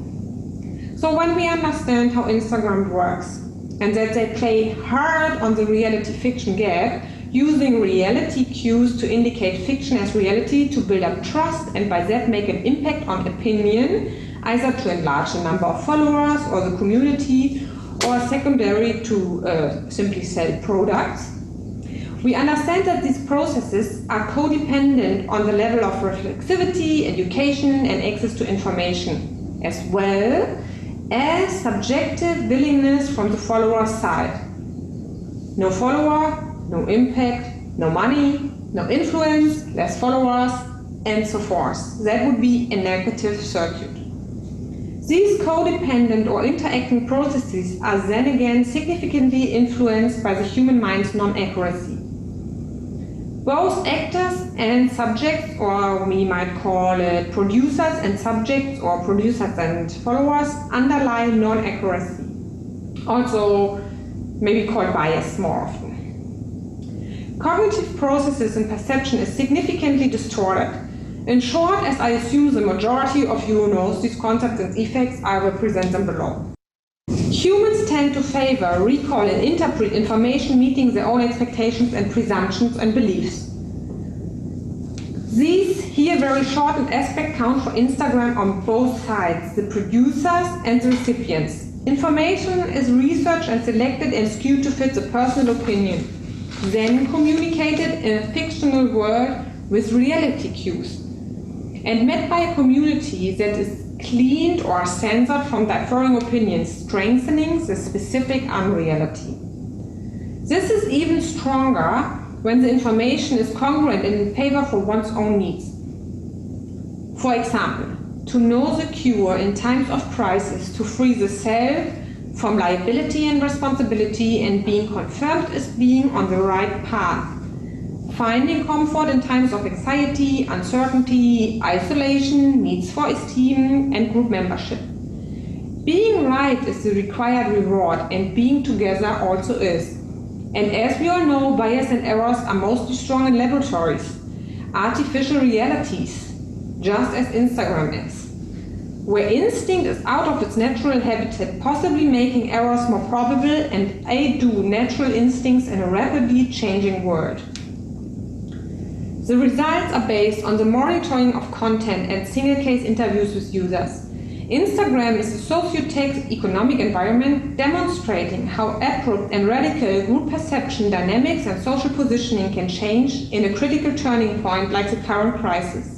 So when we understand how Instagram works and that they play hard on the reality fiction gap, using reality cues to indicate fiction as reality to build up trust and by that make an impact on opinion, either to enlarge the number of followers or the community, or secondary to simply sell products. We understand that these processes are codependent on the level of reflexivity, education, and access to information, as well as subjective willingness from the follower's side. No follower, no impact, no money, no influence, less followers, and so forth. That would be a negative circuit. These codependent or interacting processes are then again significantly influenced by the human mind's non-accuracy. Both actors and subjects, or we might call it producers and subjects, or producers and followers, underlie non-accuracy. Also maybe called bias more often. cognitive processes and perception is significantly distorted. In short, as I assume the majority of you knows these concepts and effects, I will present them below. Humans tend to favor, recall, and interpret information meeting their own expectations and presumptions and beliefs. These here very shortened aspect count for Instagram on both sides, the producers and the recipients. Information is researched and selected and skewed to fit the personal opinion, then communicated in a fictional world with reality cues, and met by a community that is cleaned or censored from differing opinions, strengthening the specific unreality. This is even stronger when the information is congruent and in favor for one's own needs. For example, to know the cure in times of crisis, to free the self from liability and responsibility and being confirmed as being on the right path. Finding comfort in times of anxiety, uncertainty, isolation, needs for esteem, and group membership. Being right is the required reward, and being together also is. And as we all know, bias and errors are mostly strong in laboratories, artificial realities, just as Instagram is, where instinct is out of its natural habitat, possibly making errors more probable and outdo natural instincts in a rapidly changing world. The results are based on the monitoring of content and single-case interviews with users. Instagram is a socio-tech economic environment demonstrating how abrupt and radical group perception, dynamics, and social positioning can change in a critical turning point like the current crisis.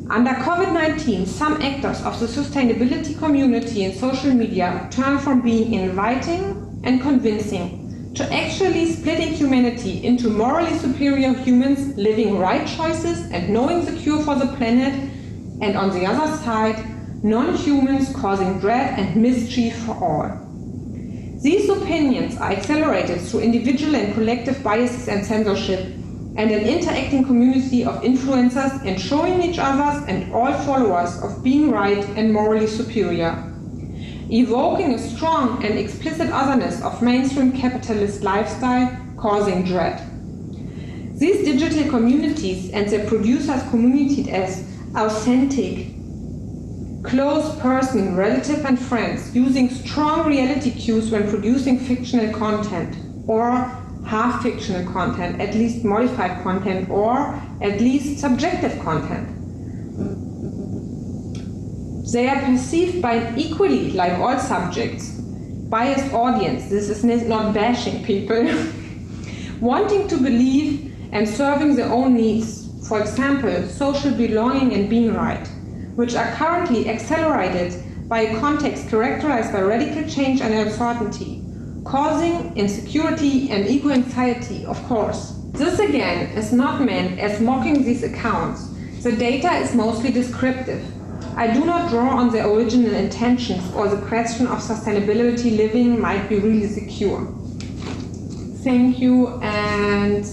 Under COVID-19, some actors of the sustainability community in social media turned from being inviting and convincing to actually splitting humanity into morally superior humans living right choices and knowing the cure for the planet, and on the other side, non-humans causing dread and mischief for all. These opinions are accelerated through individual and collective biases and censorship, and an interacting community of influencers ensuring each other's and all followers of being right and morally superior, evoking a strong and explicit otherness of mainstream capitalist lifestyle, causing dread. These digital communities and their producers communicated as authentic, close person, relative and friends, using strong reality cues when producing fictional content, or half-fictional content, at least modified content, or at least subjective content. They are perceived by an equally, like all subjects, biased audience. This is not bashing people, wanting to believe and serving their own needs, for example, social belonging and being right, which are currently accelerated by a context characterized by radical change and uncertainty, causing insecurity and eco-anxiety, of course. This again is not meant as mocking these accounts. The data is mostly descriptive. I do not draw on the original intentions or the question of sustainability living might be really secure. Thank you, and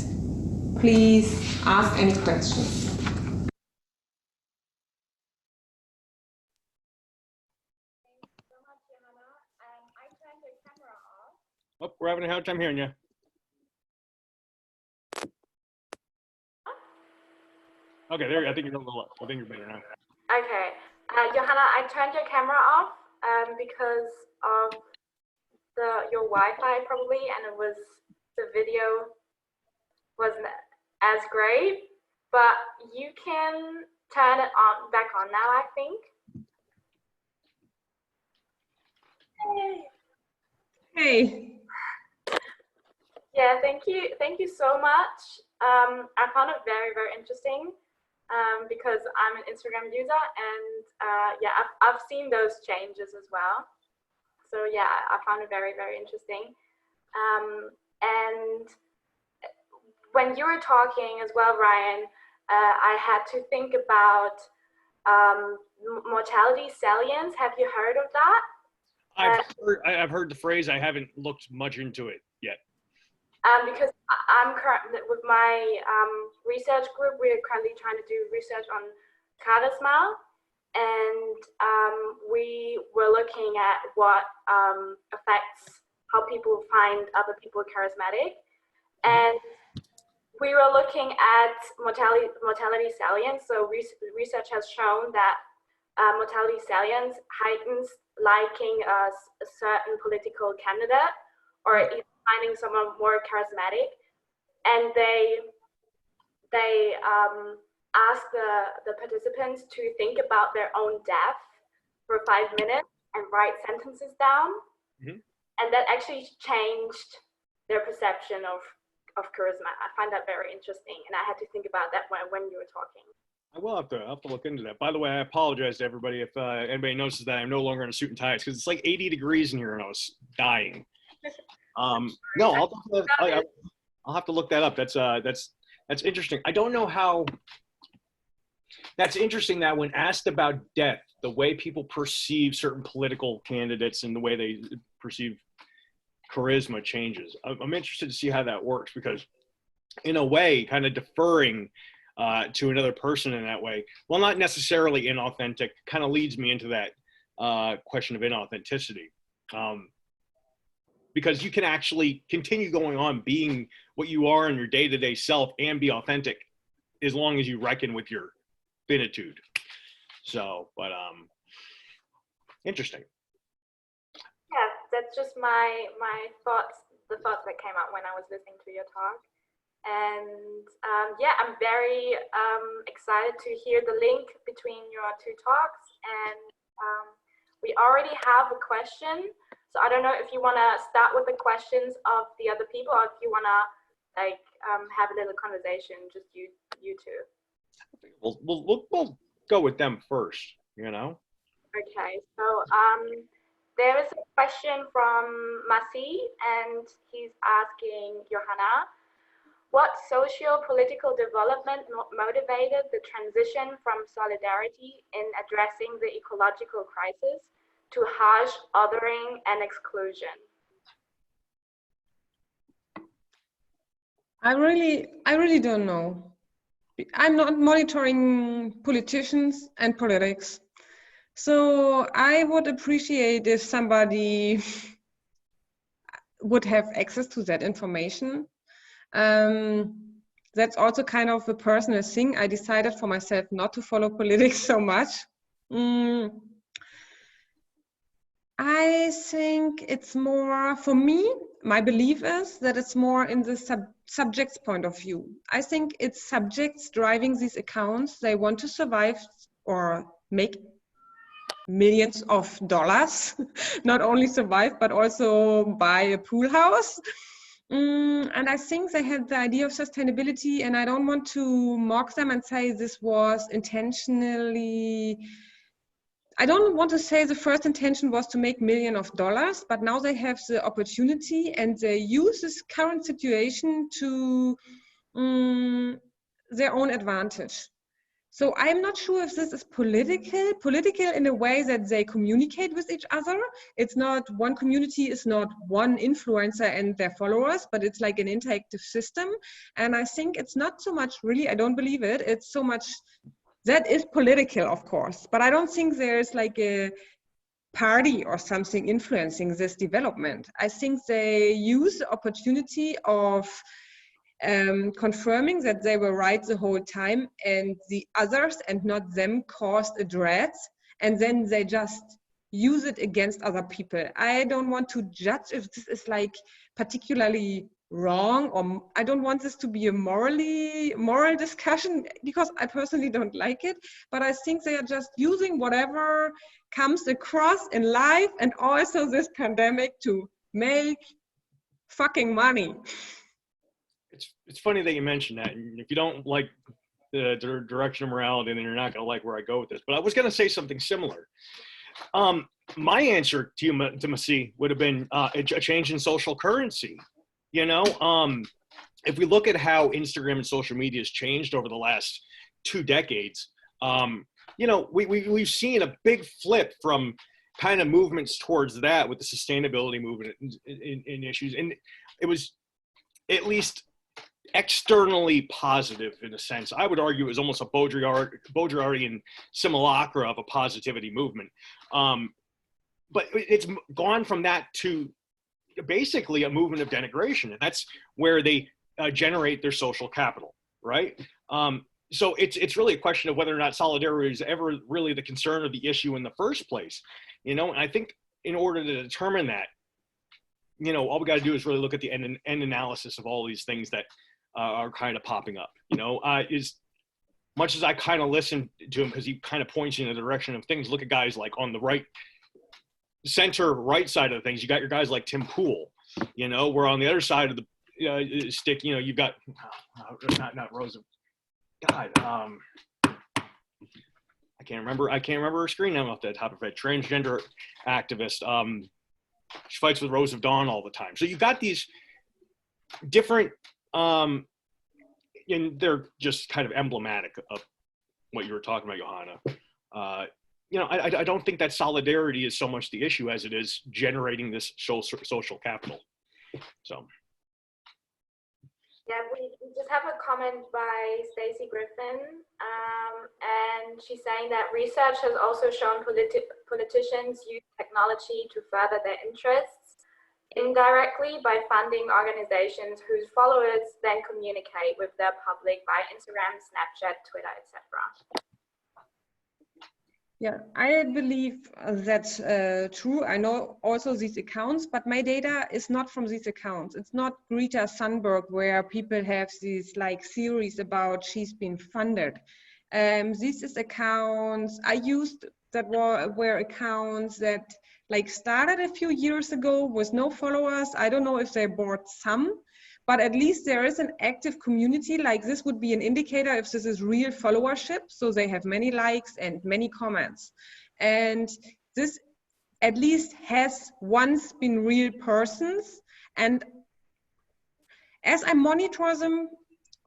please ask any questions. Oh, we're having a hard time hearing you. Okay, there. I think you're a little up. I think you're better now. Okay, Johanna, I turned your camera off because of your Wi-Fi probably, and the video wasn't as great. But you can turn it on back on now, I think. Hey. Yeah, thank you so much. I found it very, very interesting because I'm an Instagram user, and yeah, I've seen those changes as well. So yeah, I found it very, very interesting. And when you were talking as well, Ryan, I had to think about mortality salience. Have you heard of that? I've heard the phrase. I haven't looked much into it yet. Because I'm currently with my research group, we're currently trying to do research on charisma, and we were looking at what affects how people find other people charismatic. And we were looking at mortality salience. So research has shown that mortality salience heightens liking a certain political candidate or even finding someone more charismatic. And they asked the participants to think about their own death for 5 minutes and write sentences down. Mm-hmm. And that actually changed their perception of charisma. I find that very interesting, and I had to think about that when you were talking. I will have to look into that. By the way, I apologize to everybody if anybody notices that I'm no longer in a suit and tie, because it's like 80 degrees in here and I was dying. No, I'll have to look that up. That's interesting. I don't know how. That's interesting that when asked about death, the way people perceive certain political candidates and the way they perceive charisma changes. I'm interested to see how that works, because in a way, kind of deferring to another person in that way, well, not necessarily inauthentic, kind of leads me into that question of inauthenticity. Because you can actually continue going on being what you are in your day-to-day self and be authentic as long as you reckon with your finitude. So, but interesting. Yeah, that's just my thoughts, the thoughts that came out when I was listening to your talk. And yeah, I'm very excited to hear the link between your two talks. And we already have a question. So I don't know if you want to start with the questions of the other people, or if you want to like have a little conversation, just you two. We'll go with them first, you know? Okay, so there is a question from Masi, and he's asking Johanna, what socio-political development motivated the transition from solidarity in addressing the ecological crisis to harsh othering and exclusion? I really don't know. I'm not monitoring politicians and politics. So I would appreciate if somebody would have access to that information. That's also kind of a personal thing. I decided for myself not to follow politics so much. I think it's more, for me, my belief is that it's more in the subject's point of view. I think it's subjects driving these accounts. They want to survive or make millions of dollars, not only survive, but also buy a pool house. And I think they had the idea of sustainability, and I don't want to mock them and say this was intentionally. I don't want to say the first intention was to make millions of dollars, but now they have the opportunity and they use this current situation to their own advantage. So I'm not sure if this is political in a way that they communicate with each other. It's not, one community is not one influencer and their followers, but it's like an interactive system. And I think it's not so much really, I don't believe it, it's so much, that is political, of course, but I don't think there's like a party or something influencing this development. I think they use the opportunity of confirming that they were right the whole time and the others and not them caused a dread, and then they just use it against other people. I don't want to judge if this is like particularly wrong, or I don't want this to be a moral discussion, because I personally don't like it, but I think they are just using whatever comes across in life and also this pandemic to make fucking money. It's funny that you mentioned that. And if you don't like the direction of morality, then you're not going to like where I go with this. But I was going to say something similar. My answer to you, to Masi, would have been a change in social currency. You know, if we look at how Instagram and social media has changed over the last 2 decades, you know, we've seen a big flip from kind of movements towards that with the sustainability movement in issues. And it was at least externally positive in a sense. I would argue it was almost a Baudrillardian simulacra of a positivity movement. But it's gone from that to basically a movement of denigration. And that's where they generate their social capital, right? So it's really a question of whether or not solidarity is ever really the concern or the issue in the first place, and I think in order to determine that, all we got to do is really look at the end analysis of all these things that are kind of popping up. Is much as I kind of listen to him because he kind of points in the direction of things. Look at guys like on the right side of things. You got your guys like Tim Pool, where on the other side of the stick, you've got not Rosa. God, I can't remember her screen name off the top of it. Transgender activist. She fights with Rose of Dawn all the time. So you've got these different, and they're just kind of emblematic of what you were talking about, Johanna. I don't think that solidarity is so much the issue as it is generating this social capital. So. Yeah, we just have a comment by Stacey Griffin, and she's saying that research has also shown politicians use technology to further their interests indirectly by funding organizations whose followers then communicate with their public by Instagram, Snapchat, Twitter, etc. Yeah, I believe that's true. I know also these accounts, but my data is not from these accounts. It's not Greta Thunberg where people have these like theories about she's been funded. These is accounts I used that were accounts that like started a few years ago with no followers. I don't know if they bought some, but at least there is an active community. Like this would be an indicator if this is real followership. So they have many likes and many comments. And this at least has once been real persons. And as I monitor them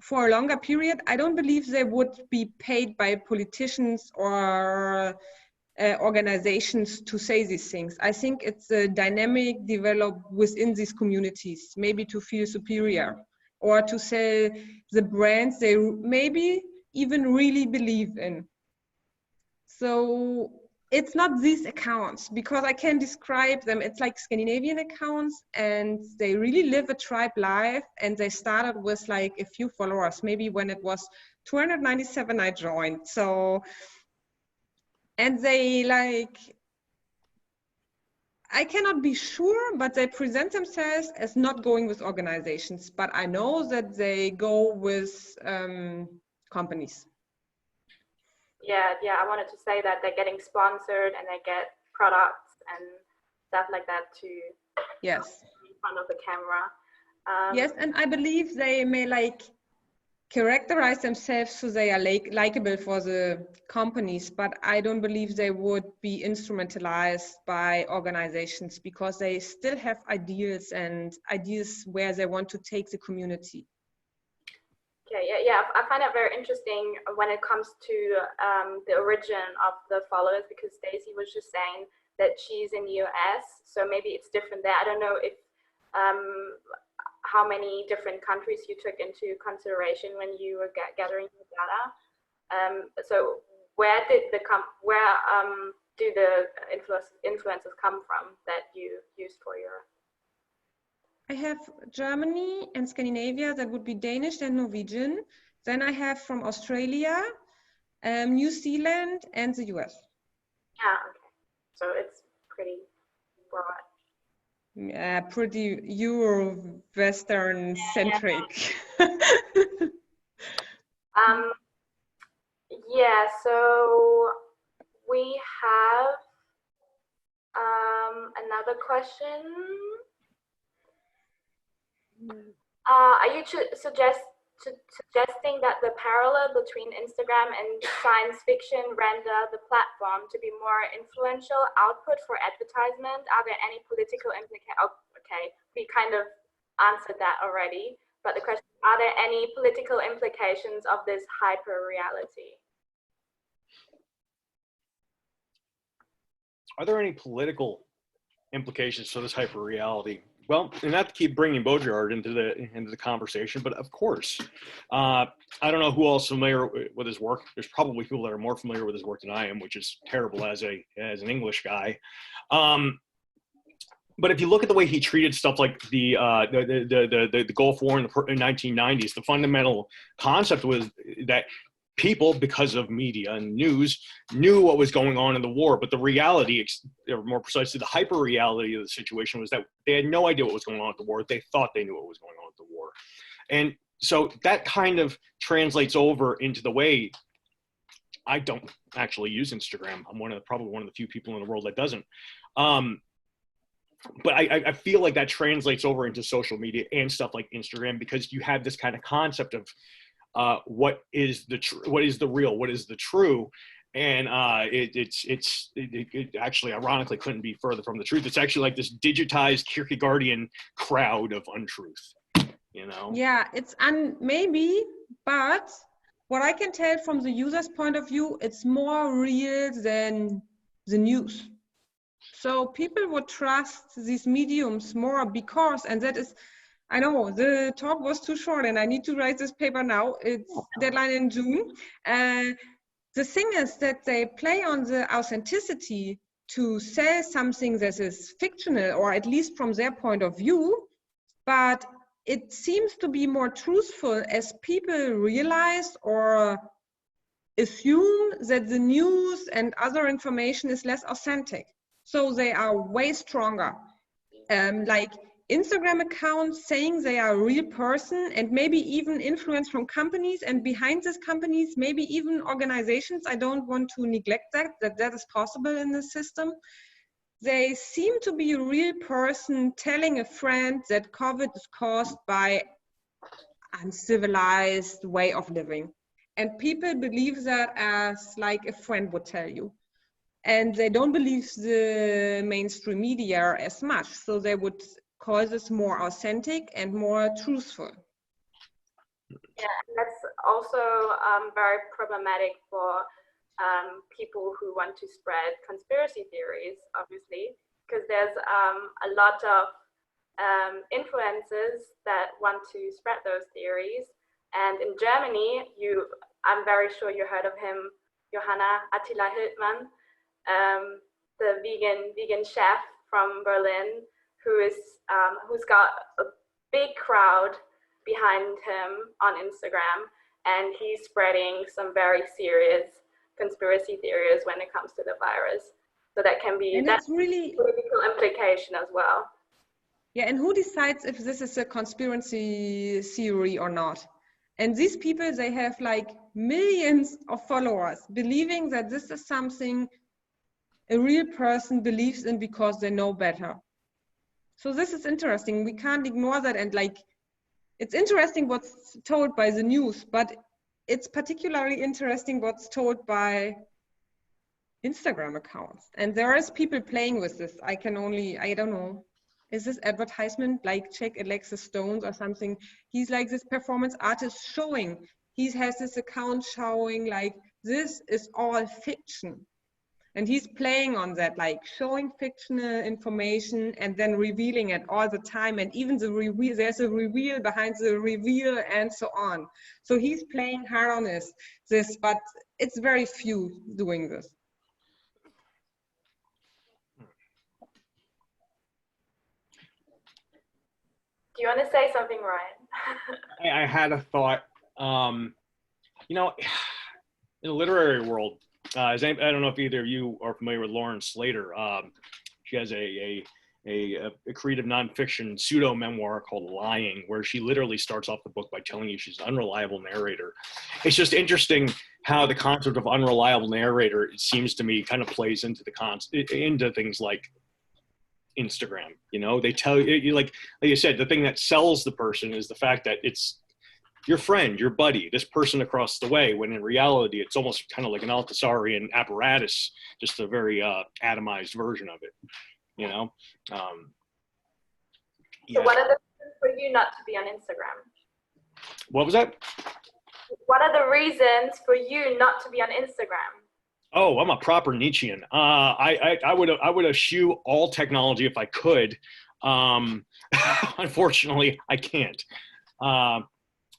for a longer period, I don't believe they would be paid by politicians or organizations to say these things. I think it's a dynamic developed within these communities, maybe to feel superior or to sell the brands they maybe even really believe in. So it's not these accounts because I can describe them. It's like Scandinavian accounts and they really live a tribe life and they started with like a few followers. Maybe when it was 297, I joined. So and they like, I cannot be sure, but they present themselves as not going with organizations, but I know that they go with companies. Yeah, I wanted to say that they're getting sponsored and they get products and stuff like that too. Yes. In front of the camera. Yes, and I believe they may like characterize themselves so they are likable for the companies, but I don't believe they would be instrumentalized by organizations because they still have ideas where they want to take the community. Okay, yeah, I find it very interesting when it comes to the origin of the followers, because Stacey was just saying that she's in the US, so maybe it's different there. I don't know if how many different countries you took into consideration when you were gathering the data. So where do the influences come from that you used for your? I have Germany and Scandinavia, that would be Danish and Norwegian. Then I have from Australia, New Zealand and the US. Yeah, okay. So it's pretty broad. Yeah, pretty Euro-Western centric. Yeah, so we have another question. Are you suggesting that the parallel between Instagram and science fiction render the platform to be more influential output for advertisement? Are there any political implications? Oh, okay, we kind of answered that already. But the question, are there any political implications of this hyper reality? Are there any political implications for this hyper reality? Well, and not to keep bringing Baudrillard into the conversation, but of course, I don't know who else is familiar with his work. There's probably people that are more familiar with his work than I am, which is terrible as an English guy. but if you look at the way he treated stuff like the Gulf War in the 1990s, the fundamental concept was that people, because of media and news, knew what was going on in the war. But the reality, or more precisely, the hyper reality of the situation was that they had no idea what was going on at the war. They thought they knew what was going on at the war. And so that kind of translates over into the way I don't actually use Instagram. I'm probably one of the few people in the world that doesn't. But I feel like that translates over into social media and stuff like Instagram, because you have this kind of concept of what is the real, what is the true, and it actually ironically couldn't be further from the truth. It's actually like this digitized Kierkegaardian crowd of untruth, you know? Yeah, it's maybe, but what I can tell from the user's point of view, it's more real than the news. So people would trust these mediums more because, and that is, I know the talk was too short and I need to write this paper now. It's deadline in June. The thing is that they play on the authenticity to sell something that is fictional, or at least from their point of view, but it seems to be more truthful as people realize or assume that the news and other information is less authentic. So they are way stronger. Like Instagram accounts saying they are a real person, and maybe even influence from companies, and behind these companies, maybe even organizations. I don't want to neglect that is possible in the system. They seem to be a real person telling a friend that COVID is caused by uncivilized way of living. And people believe that as like a friend would tell you. And they don't believe the mainstream media as much. So they would call this more authentic and more truthful. Yeah, and that's also very problematic for people who want to spread conspiracy theories, obviously, because there's a lot of influencers that want to spread those theories. And in Germany, I'm very sure you heard of him, Johanna the vegan chef from Berlin, who's got a big crowd behind him on Instagram, and he's spreading some very serious conspiracy theories when it comes to the virus. So that can be, that's really political implication as well. Yeah, and who decides if this is a conspiracy theory or not? And these people, they have like millions of followers believing that this is something a real person believes in because they know better. So this is interesting. We can't ignore that. And like, it's interesting what's told by the news, but it's particularly interesting what's told by Instagram accounts. And there is people playing with this. I don't know. Is this advertisement like check Alexis Stones or something? He's like this performance artist showing. He has this account showing like this is all fiction. And he's playing on that, like showing fictional information and then revealing it all the time. And even the reveal, there's a reveal behind the reveal and so on. So he's playing hard on this, but it's very few doing this. Do you want to say something, Ryan? I had a thought. You know, in the literary world, I don't know if either of you are familiar with Lauren Slater. She has a creative nonfiction pseudo memoir called Lying, where she literally starts off the book by telling you she's an unreliable narrator. It's just interesting how the concept of unreliable narrator, it seems to me, kind of plays into into things like Instagram. You know, they tell you, like you said, the thing that sells the person is the fact that it's your friend, your buddy, this person across the way, when in reality, it's almost kind of like an Althusarian apparatus, just a very atomized version of it, you know? So what are the reasons for you not to be on Instagram? What was that? What are the reasons for you not to be on Instagram? Oh, I'm a proper Nietzschean. I would eschew all technology if I could. Unfortunately, I can't.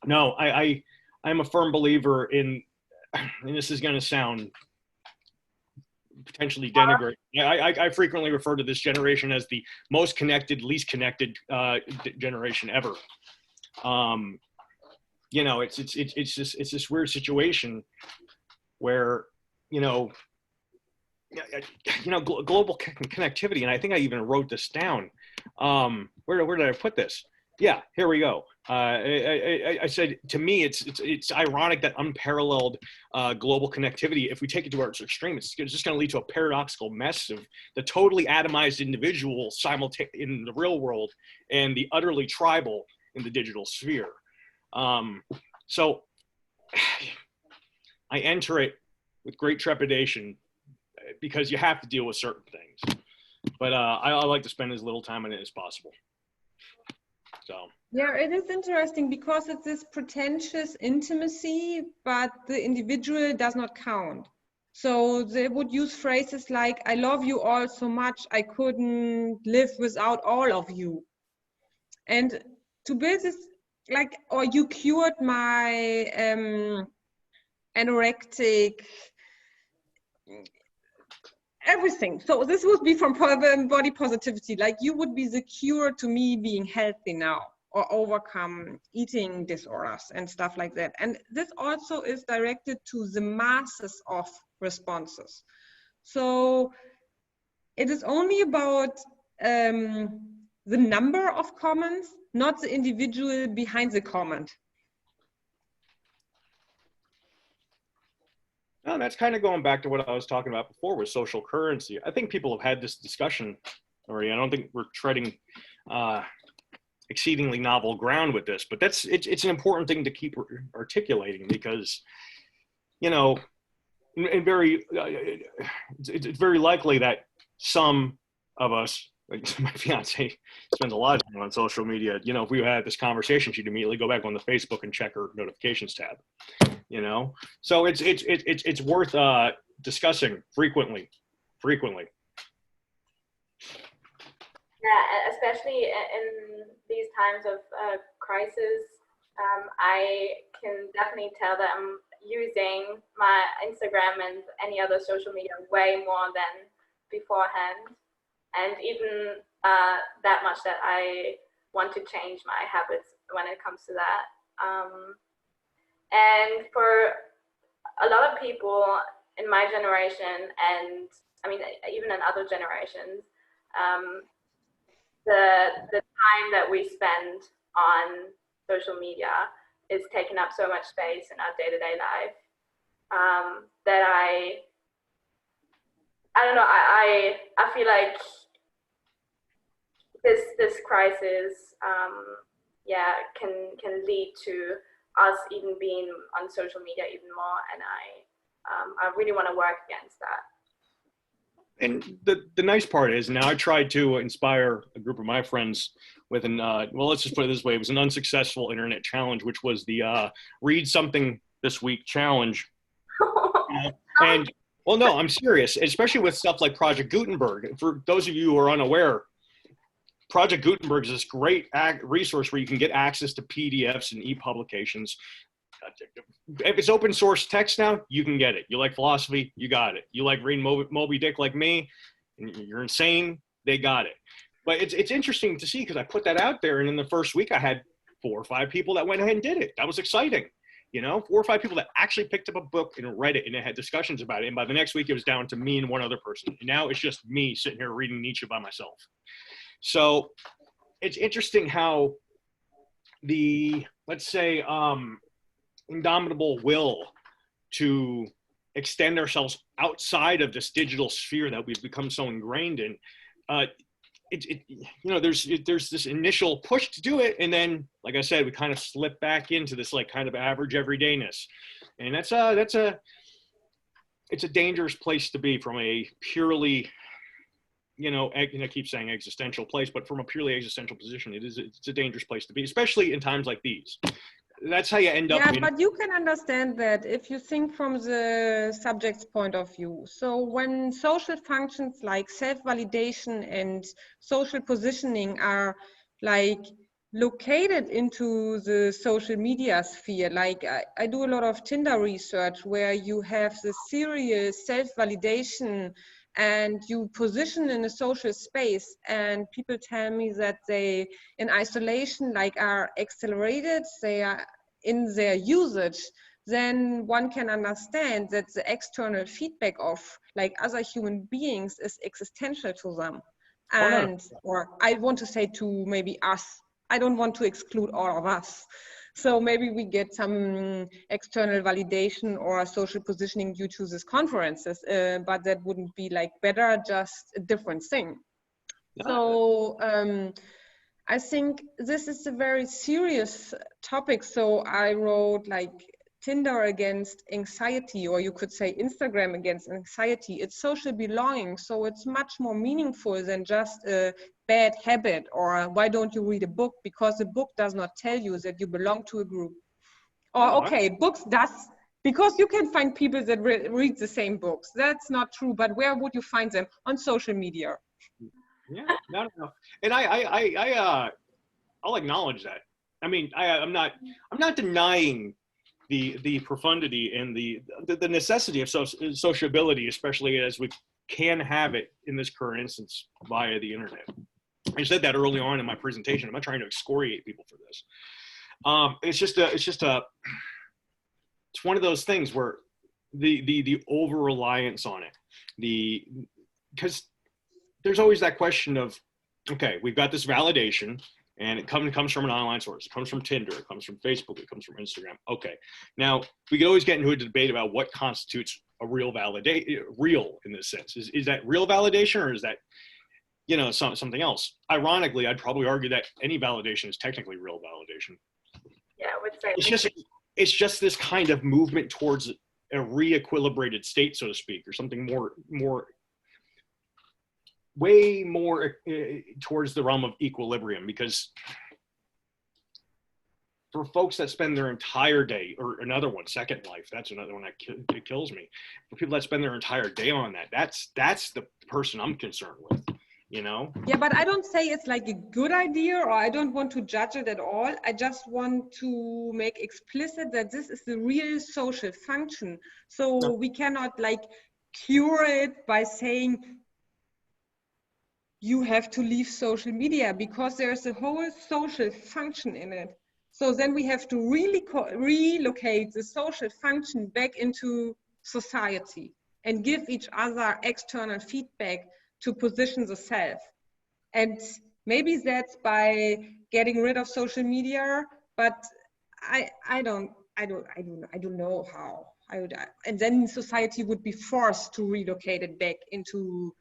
No, I'm a firm believer in, and this is going to sound potentially denigrate. I frequently refer to this generation as the most connected, least connected generation ever. You know, it's this weird situation where, global connectivity, and I think I even wrote this down. Where did I put this? Yeah, here we go. I said, to me, it's ironic that unparalleled global connectivity, if we take it to its extreme, it's just going to lead to a paradoxical mess of the totally atomized individual in the real world and the utterly tribal in the digital sphere. So I enter it with great trepidation because you have to deal with certain things. But I like to spend as little time on it as possible. So. Yeah, it is interesting because it's this pretentious intimacy, but the individual does not count. So they would use phrases like, I love you all so much, I couldn't live without all of you. And to build this, like, or you cured my anorectic, everything. So this would be from body positivity, like you would be the cure to me being healthy now, or overcome eating disorders and stuff like that. And this also is directed to the masses of responses. So it is only about the number of comments, not the individual behind the comment. No, that's kind of going back to what I was talking about before with social currency. I think people have had this discussion already. I don't think we're treading exceedingly novel ground with this, but it's an important thing to keep articulating because, and it's very likely that some of us, like my fiance spends a lot of time on social media. If we had this conversation, she'd immediately go back on the Facebook and check her notifications tab. So it's worth discussing frequently. Yeah, especially in these times of crisis, I can definitely tell that I'm using my Instagram and any other social media way more than beforehand, and even that much that I want to change my habits when it comes to that. And for a lot of people in my generation, and I mean even in other generations, the time that we spend on social media is taking up so much space in our day-to-day life that I don't know, I feel like this crisis can lead to us even being on social media even more, and I really want to work against that. And the nice part is now I tried to inspire a group of my friends with let's just put it this way. It was an unsuccessful internet challenge, which was the read something this week challenge. And well, no, I'm serious, especially with stuff like Project Gutenberg. For those of you who are unaware, Project Gutenberg is this great resource where you can get access to PDFs and e-publications. If it's open source text now, you can get it. You like philosophy, you got it. You like reading Moby Dick like me, and you're insane, they got it. But it's interesting to see because I put that out there, and in the first week I had 4 or 5 people that went ahead and did it. That was exciting. 4 or 5 people that actually picked up a book and read it, and it had discussions about it. And by the next week, it was down to me and one other person. And now it's just me sitting here reading Nietzsche by myself. So it's interesting how the, let's say, indomitable will to extend ourselves outside of this digital sphere that we've become so ingrained in, there's this initial push to do it, and then, like I said, we kind of slip back into this like kind of average everydayness, and it's a dangerous place to be from a purely, I keep saying existential place, but from a purely existential position, it's a dangerous place to be, especially in times like these. That's how you end up. Yeah, but you can understand that if you think from the subject's point of view. So when social functions like self-validation and social positioning are like located into the social media sphere. Like I do a lot of Tinder research where you have the serious self-validation and you position in a social space, and people tell me that they in isolation like are accelerated, they are in their usage. Then one can understand that the external feedback of like other human beings is existential to them. Oh, no. And or I want to say to maybe us, I don't want to exclude all of us. So maybe we get some external validation or social positioning due to these conferences, but that wouldn't be like better, just a different thing. Yeah. So I think this is a very serious topic. So I wrote like Tinder against anxiety, or you could say Instagram against anxiety. It's social belonging. So it's much more meaningful than just a bad habit or why don't you read a book, because the book does not tell you that you belong to a group. Or okay, books does, because you can find people that read the same books. That's not true, but where would you find them? On social media. Yeah, no. And I'll acknowledge that. I mean, I'm not denying the profundity and the necessity of sociability, especially as we can have it in this current instance via the internet. I said that early on in my presentation. I'm not trying to excoriate people for this. It's one of those things where the over reliance on it, because there's always that question of, okay, we've got this validation and it comes from an online source. It comes from Tinder, it comes from Facebook, it comes from Instagram. Okay, now we could always get into a debate about what constitutes a real real in this sense. Is that real validation, or is that, you know, something else? Ironically, I'd probably argue that any validation is technically real validation. Yeah, I would say it's just this kind of movement towards a re-equilibrated state, so to speak, or something way more towards the realm of equilibrium. Because for folks that spend their entire day, or another one, Second Life, that's another one that it kills me. For people that spend their entire day on that, that's the person I'm concerned with, you know? Yeah, but I don't say it's like a good idea, or I don't want to judge it at all. I just want to make explicit that this is the real social function. So we cannot like cure it by saying you have to leave social media, because there's a whole social function in it. So then we have to really relocate the social function back into society and give each other external feedback to position the self. And maybe that's by getting rid of social media, but I don't know how. And then society would be forced to relocate it back into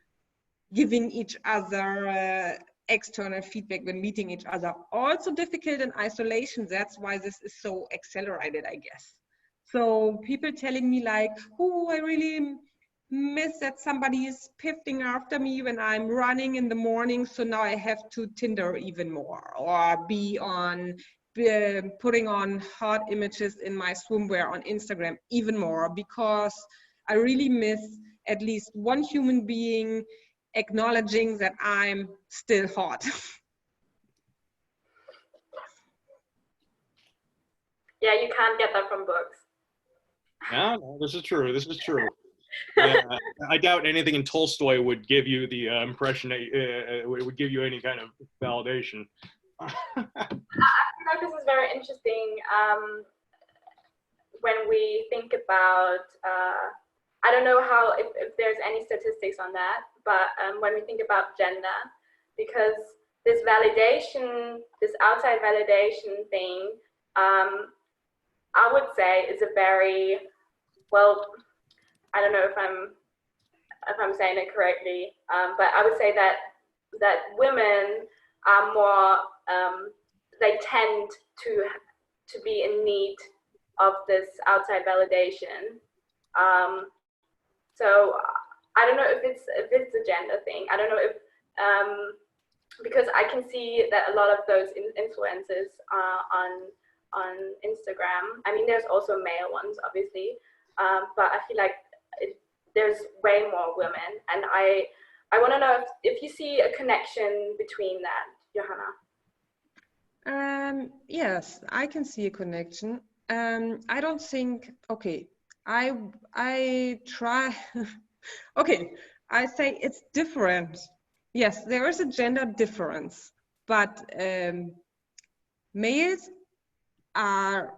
giving each other external feedback when meeting each other. Also difficult in isolation. That's why this is so accelerated, I guess. So people telling me like, oh, I really miss that somebody is piffing after me when I'm running in the morning. So now I have to Tinder even more, or be on putting on hot images in my swimwear on Instagram even more, because I really miss at least one human being acknowledging that I'm still hot. yeah, you can't get that from books. No, this is true. This is true. Yeah, I doubt anything in Tolstoy would give you the impression that it would give you any kind of validation. I think this is very interesting when we think about, I don't know how, if there's any statistics on that, but when we think about gender, because this validation, this outside validation thing, I would say is a very, well, I don't know if I'm saying it correctly, but I would say that women are more, they tend to be in need of this outside validation. So I don't know if it's a gender thing. I don't know if because I can see that a lot of those influencers on Instagram. I mean, there's also male ones, obviously, but I feel like there's way more women, and I want to know if you see a connection between that, Johanna. Yes, I can see a connection. I don't think, okay, I try, okay, I say it's different. Yes, there is a gender difference, but males are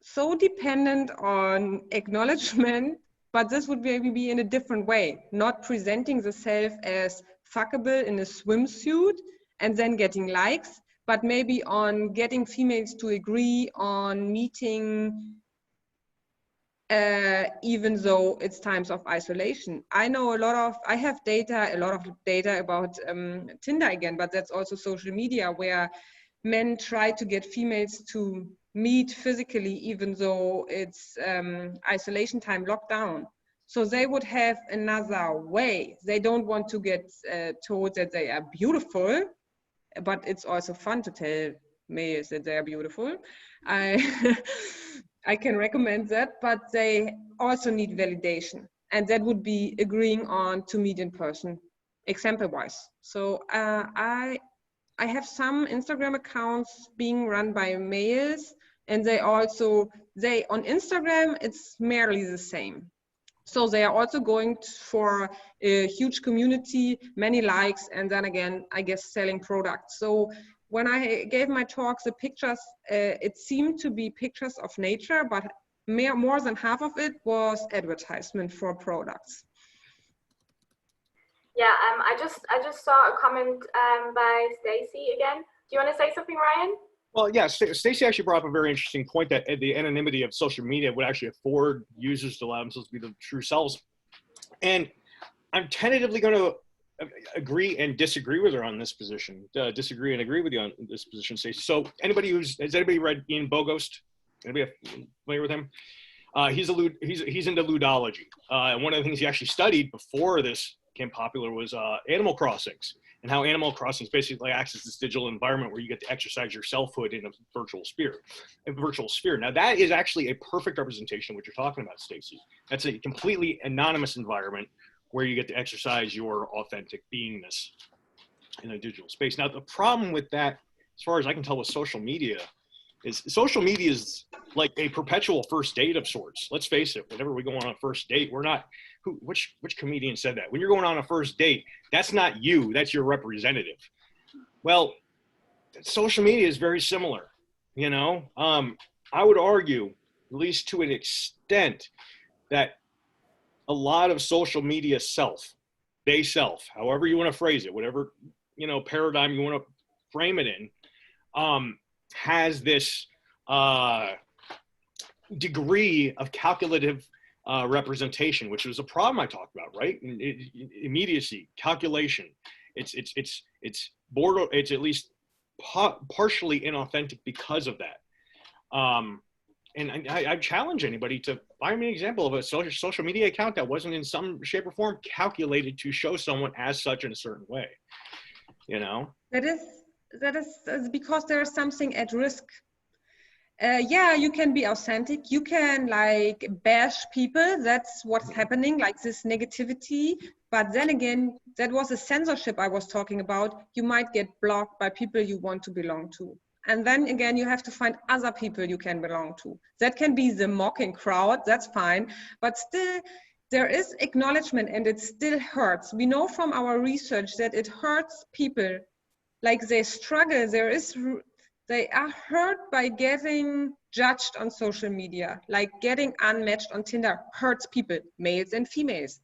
so dependent on acknowledgement, but this would maybe be in a different way, not presenting the self as fuckable in a swimsuit and then getting likes, but maybe on getting females to agree on meeting even though it's times of isolation. I know I have a lot of data about Tinder again, but that's also social media where men try to get females to meet physically, even though it's isolation time lockdown. So they would have another way. They don't want to get told that they are beautiful, but it's also fun to tell males that they are beautiful. I, I can recommend that, but they also need validation. And that would be agreeing on to meet in person, example-wise. So I have some Instagram accounts being run by males, and they on Instagram, it's merely the same. So they are also going for a huge community, many likes, and then again, I guess selling products. So when I gave my talks, the pictures, it seemed to be pictures of nature, but more than half of it was advertisement for products. Yeah, I just saw a comment by Stacy again. Do you want to say something, Ryan? Well, yeah, Stacey actually brought up a very interesting point that the anonymity of social media would actually afford users to allow themselves to be the true selves. And I'm tentatively going to agree and disagree with her on this position. Disagree and agree with you on this position, Stacey. So has anybody read Ian Bogost? Anybody familiar with him? He's into ludology. And one of the things he actually studied before this became popular was Animal Crossings, and how Animal Crossings basically acts as this digital environment where you get to exercise your selfhood in a virtual sphere. Now that is actually a perfect representation of what you're talking about, Stacey. That's a completely anonymous environment where you get to exercise your authentic beingness in a digital space. Now the problem with that, as far as I can tell with social media is like a perpetual first date of sorts. Let's face it, whenever we go on a first date, we're not, which comedian said that? When you're going on a first date, that's not you, that's your representative. Well, social media is very similar, you know? I would argue, at least to an extent, that a lot of social media however you want to phrase it, whatever, you know, paradigm you want to frame it in, has this degree of calculative representation, which was a problem I talked about, right? Immediacy, calculation. It's at least partially inauthentic because of that. And I challenge anybody to find me an example of a social media account that wasn't in some shape or form calculated to show someone as such in a certain way, you know? That is because there is something at risk. Yeah, you can be authentic. You can like bash people. That's what's happening, like this negativity. But then again, that was a censorship I was talking about. You might get blocked by people you want to belong to. And then again, you have to find other people you can belong to. That can be the mocking crowd, that's fine. But still, there is acknowledgement and it still hurts. We know from our research that it hurts people. Like they struggle, they are hurt by getting judged on social media, like getting unmatched on Tinder hurts people, males and females.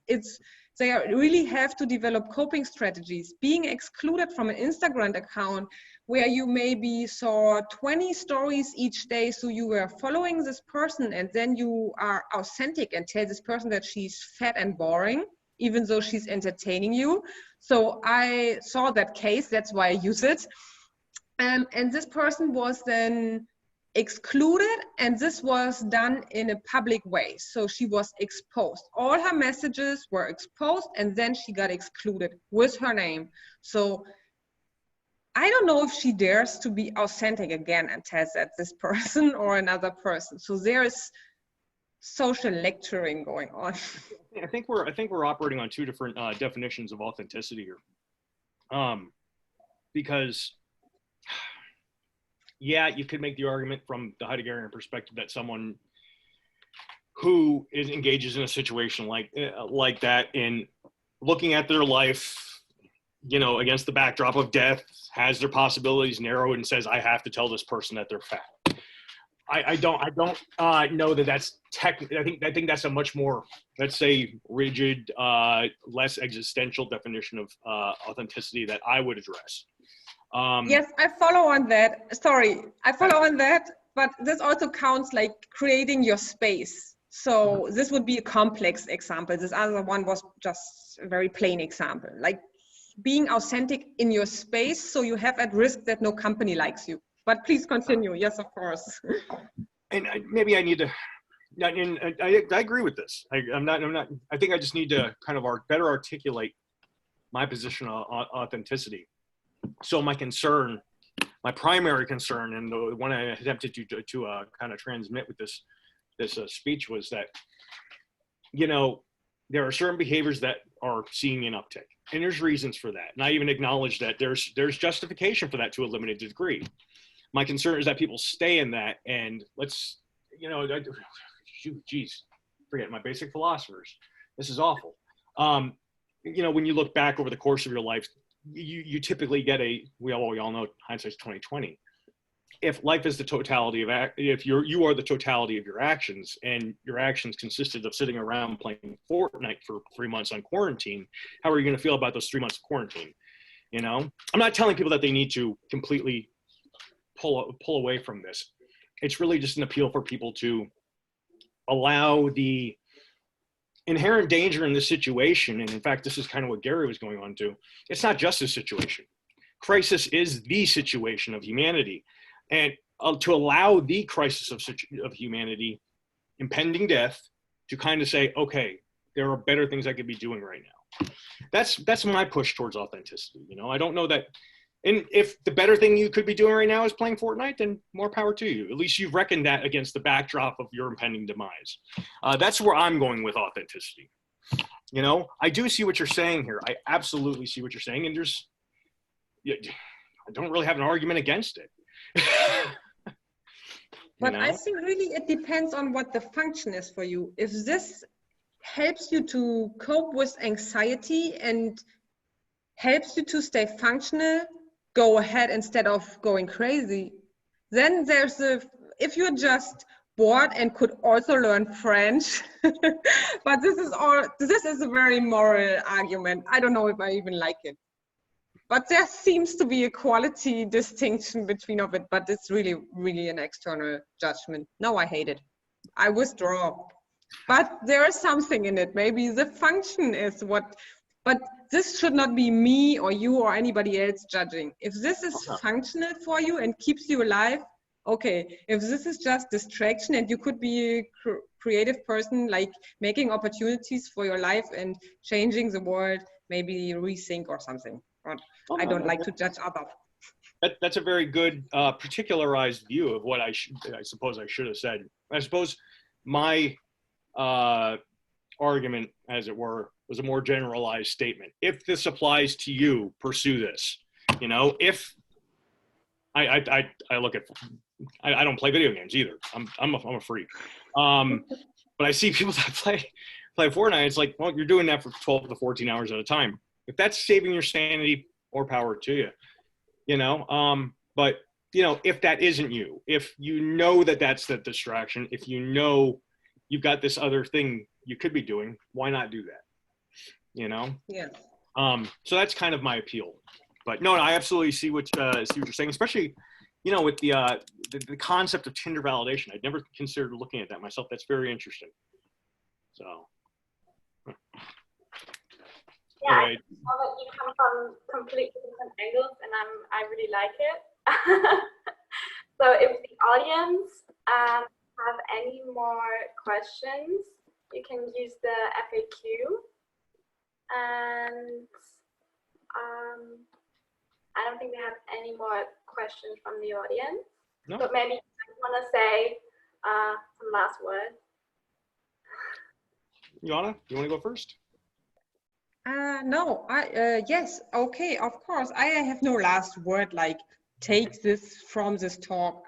They really have to develop coping strategies. Being excluded from an Instagram account where you maybe saw 20 stories each day, so you were following this person and then you are authentic and tell this person that she's fat and boring, even though she's entertaining you. So I saw that case, that's why I use it. And this person was then excluded, and this was done in a public way. So she was exposed. All her messages were exposed, and then she got excluded with her name. So I don't know if she dares to be authentic again and tells that this person or another person. So there is social lecturing going on. I think we're operating on two different definitions of authenticity here, because yeah, you could make the argument from the Heideggerian perspective that someone who engages in a situation like that, in looking at their life, you know, against the backdrop of death, has their possibilities narrowed and says, I have to tell this person that they're fat. I don't know that that's I think that's a much more, let's say, rigid, less existential definition of authenticity that I would address. Yes, I follow on that. Sorry, I follow on that, but this also counts like creating your space. So this would be a complex example. This other one was just a very plain example, like being authentic in your space, so you have at risk that no company likes you. But please continue. Yes, of course. And maybe I need to. I agree with this. I'm not. I think I just need to kind of better articulate my position on authenticity. So my concern, my primary concern, and the one I attempted to kind of transmit with this speech was that, you know, there are certain behaviors that are seeing an uptick, and there's reasons for that. And I even acknowledge that there's justification for that to a limited degree. My concern is that people stay in that, and let's, you know, geez, forget my basic philosophers. This is awful. You know, when you look back over the course of your life, you typically get we all know hindsight's 20/20. If life is the totality of if you are the totality of your actions, and your actions consisted of sitting around playing Fortnite for 3 months on quarantine, how are you going to feel about those 3 months of quarantine? You know, I'm not telling people that they need to completely pull away from this. It's really just an appeal for people to allow the inherent danger in this situation. And in fact, this is kind of what Gary was going on to. It's not just a situation. Crisis is the situation of humanity. And to allow the crisis of humanity, impending death, to kind of say, okay, there are better things I could be doing right now. That's my push towards authenticity. You know, I don't know that. And if the better thing you could be doing right now is playing Fortnite, then more power to you. At least you've reckoned that against the backdrop of your impending demise. That's where I'm going with authenticity. You know, I do see what you're saying here. I absolutely see what you're saying. And I don't really have an argument against it. But I think really it depends on what the function is for you. If this helps you to cope with anxiety and helps you to stay functional, go ahead instead of going crazy. Then if you're just bored and could also learn French, but this is a very moral argument. I don't know if I even like it. But there seems to be a quality distinction between of it, but it's really, really an external judgment. No, I hate it. I withdraw. But there is something in it. Maybe the function is but this should not be me or you or anybody else judging. If this is functional for you and keeps you alive, okay. If this is just distraction and you could be a creative person, like making opportunities for your life and changing the world, maybe rethink or something. But I don't like to judge others. That's a very good particularized view of what I suppose I should have said. I suppose my argument, as it were, was a more generalized statement. If this applies to you, pursue this. You know, if I look at, I don't play video games either. I'm a freak. But I see people that play Fortnite. It's like, well, you're doing that for 12 to 14 hours at a time. If that's saving your sanity, more power to you. You know, but you know, if that isn't you, if you know that that's the distraction, if you know you've got this other thing you could be doing, why not do that? You know? Yeah. So that's kind of my appeal. But no, I absolutely see what you're saying, especially, you know, with the concept of Tinder validation. I'd never considered looking at that myself. That's very interesting. So. Yeah, I know that you come from completely different angles, and I really like it. So if the audience have any more questions, you can use the FAQ. And I don't think we have any more questions from the audience. No. But maybe you want to say some last words. Johanna, you want to go first? No, yes, okay, of course. I have no last word, like take this from this talk.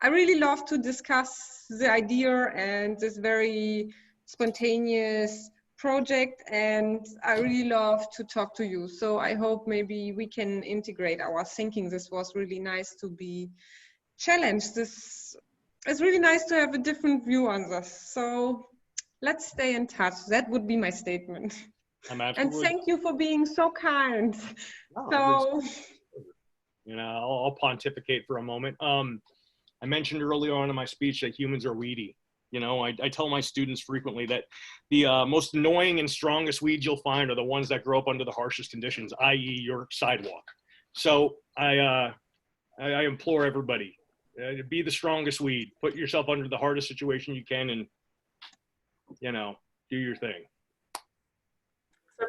I really love to discuss the idea and this very spontaneous project, and I really love to talk to you. So I hope maybe we can integrate our thinking. This was really nice to be challenged. It's really nice to have a different view on this. So let's stay in touch. That would be my statement. I'm And absolutely. thank you for being so kind. No, you know, I'll pontificate for a moment. I mentioned earlier on in my speech that humans are weedy. You know, I tell my students frequently that the most annoying and strongest weeds you'll find are the ones that grow up under the harshest conditions, i.e. your sidewalk. So I implore everybody, be the strongest weed. Put yourself under the hardest situation you can and, you know, do your thing. So